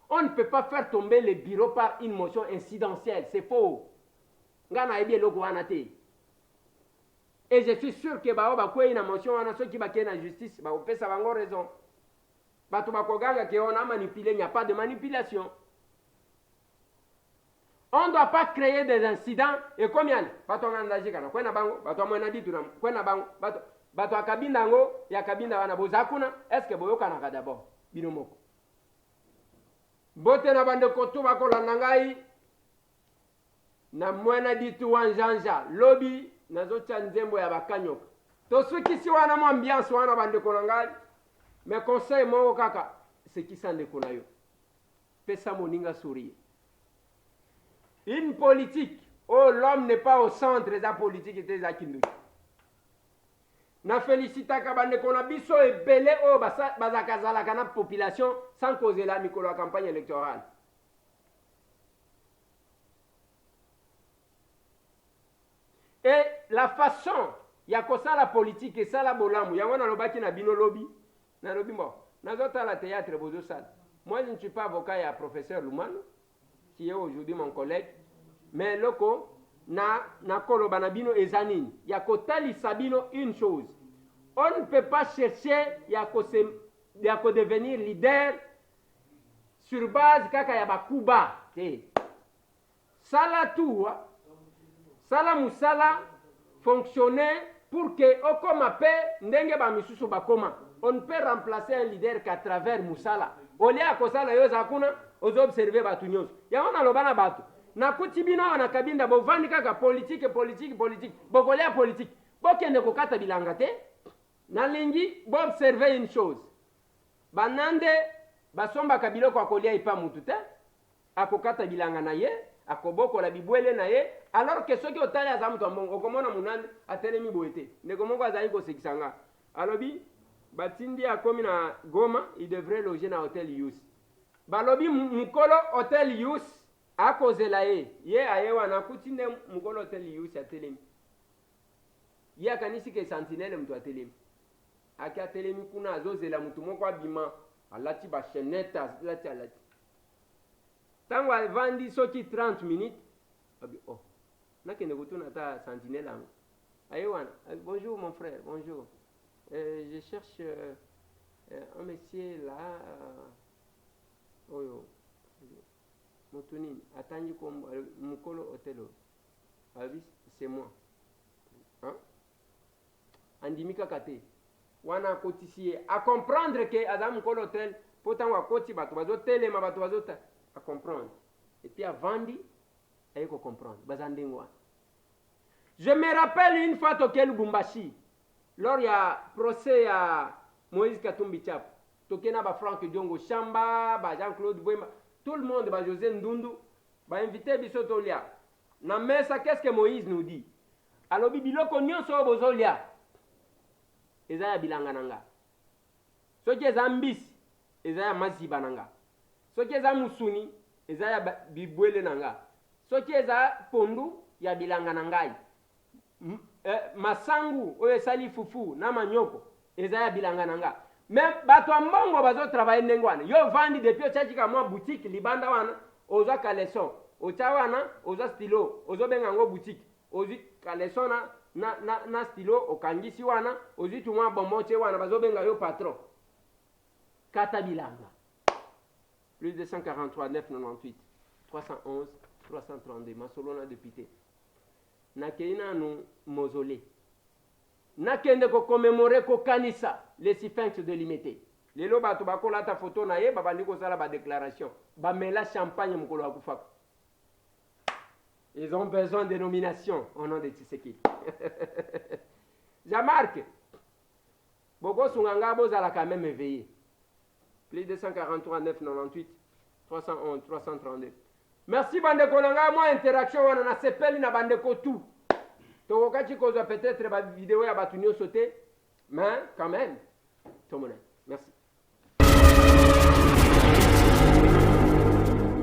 on ne peut pas faire tomber le bureau par une motion incidentielle. C'est faux. Et je suis sûr que une motion, qui va la justice, ça va avoir raison. On a manipulé, il n'y a pas de manipulation. On ne doit pas créer des incidents. Et combien? Bato akabinda ngo ya kabinda wana bozakuna est-ce que boyokanaka d'abord bino moko bote na bande kotu bakolanda ngai na mwana ditu wanjanja lobi nazotya nzembo ya bakanyoka tosukisi wana mo ambiance wana bande kolanga mais conseil moko kaka sekisa ndeko na yo pesa moninga sourire. Une politique où l'homme n'est pas au centre de la politique et des akindu. Na félicitaka bande kona biso ebele o bazakazalaka na population sans causer la mikolo campagne électorale. Et la façon ya kosa la politique et ça la bolamu yango na lobaki na bino lobi na lobi mo nazota la théâtre bozo sala. Moi je ne suis pas avocat et professeur Lumano qui est aujourd'hui mon collègue, mais loko na koloba na bino ezanini ya kotalisa bino une chose. On ne peut pas chercher ya ko devenir leader sur base kaka ya bakuba te. Sala tout, sala musala fonctionner pour que okoma pe ndenge ba misusu bakoma. On ne peut remplacer un leader qu'à travers musala. Olia kosala yo zakuna ozo observer batu nyonso. Ya ona lobana batu. Na kutibina na kabinda bovandi kaka politique. Bokolia politique. Bokende kokata bilanga te. Na lingi bo observer une chose. Banande basomba kabilo kwa kolia ipa mutu te. Akokata bilanga na ye, akoboko la bibwele na ye, alors que soki otali azamu to mbongo okomona munande atelemi boete. Ndeko moko azali ko sekisanga. Alobi batindi akomi na Goma, il devrait loger na Hotel Yus. Balobi mukolo Hotel Yus akozela ye aye wana kutinde mukolo Hotel Yus atelemi. Ye akanisi ke sentinelle mtu atelemi. Aki atelemi kuna azozela mtu moko abima alati ba chenette alati. Tango avandi soki 30 minutes abi oh nakende kutuna ta sentinelle ango. Aye wana bonjour mon frère, bonjour. Je cherche un monsieur là. Oyo. Motunini. Atangi comme Mukolo Otelo. C'est moi. Hein? Andimika Kate. Wana kotisie. À comprendre que Adam Mukolo Hotel, pourtant wa koti bato bazo telema bato bazo à comprendre. Et puis à vandi, il faut comprendre. Bazandingwa. Je me rappelle une fois toqué Lubumbashi. Lors il y a procès à Moïse Katumbi Tchap, tokena ba Franck Diongo Chamba, ba Jean-Claude Bouema, tout le monde, ba José Ndundu, ba invité Bisotolia. Na mesa, qu'est-ce que Moïse nous dit? Alors biloko nyonso bozolia. Ezaya bilangananga. Soki eza mbisi, ezaya maziba nanga. Soki eza musuni, ezaya bibwele nanga. Soki eza pondu, ya bilanganangai. Masangu oyo esali fufu na manyoko ezaya bilanga nanga. Même bato mbongo bazo travailler ndenge wana. Yo vandi depuis ochachika mwa boutique libanda wana, oza kaleson. Ocha wana oza stylo, ozo benga ngo boutique. Ozi kaleson na stylo okangisi wana, ozi tumwa bomboche wana bazo benga yo patron. Kata bilanga. Plus de 143 998 311 332 Masolona député. Nakeina no mausolée. Nakende ko commémorer ko kanisa les sphinx de Limete. Lelo bato bakola ta photo na ye babandi ko sala ba déclaration. Ba mela champagne mukolo akufaka. Ils ont besoin de nominations au nom de Tshisekedi. Jean-Marc. Boko sunganga bozala quand même éveillé. Plus de 143 998 311 332. Merci bandeko nanga moi interaction wana na sepeli na bandeko tout. Tokokachi koza peut-être ba vidéo ya batu nyo sauté mais quand même tout le monde. Merci.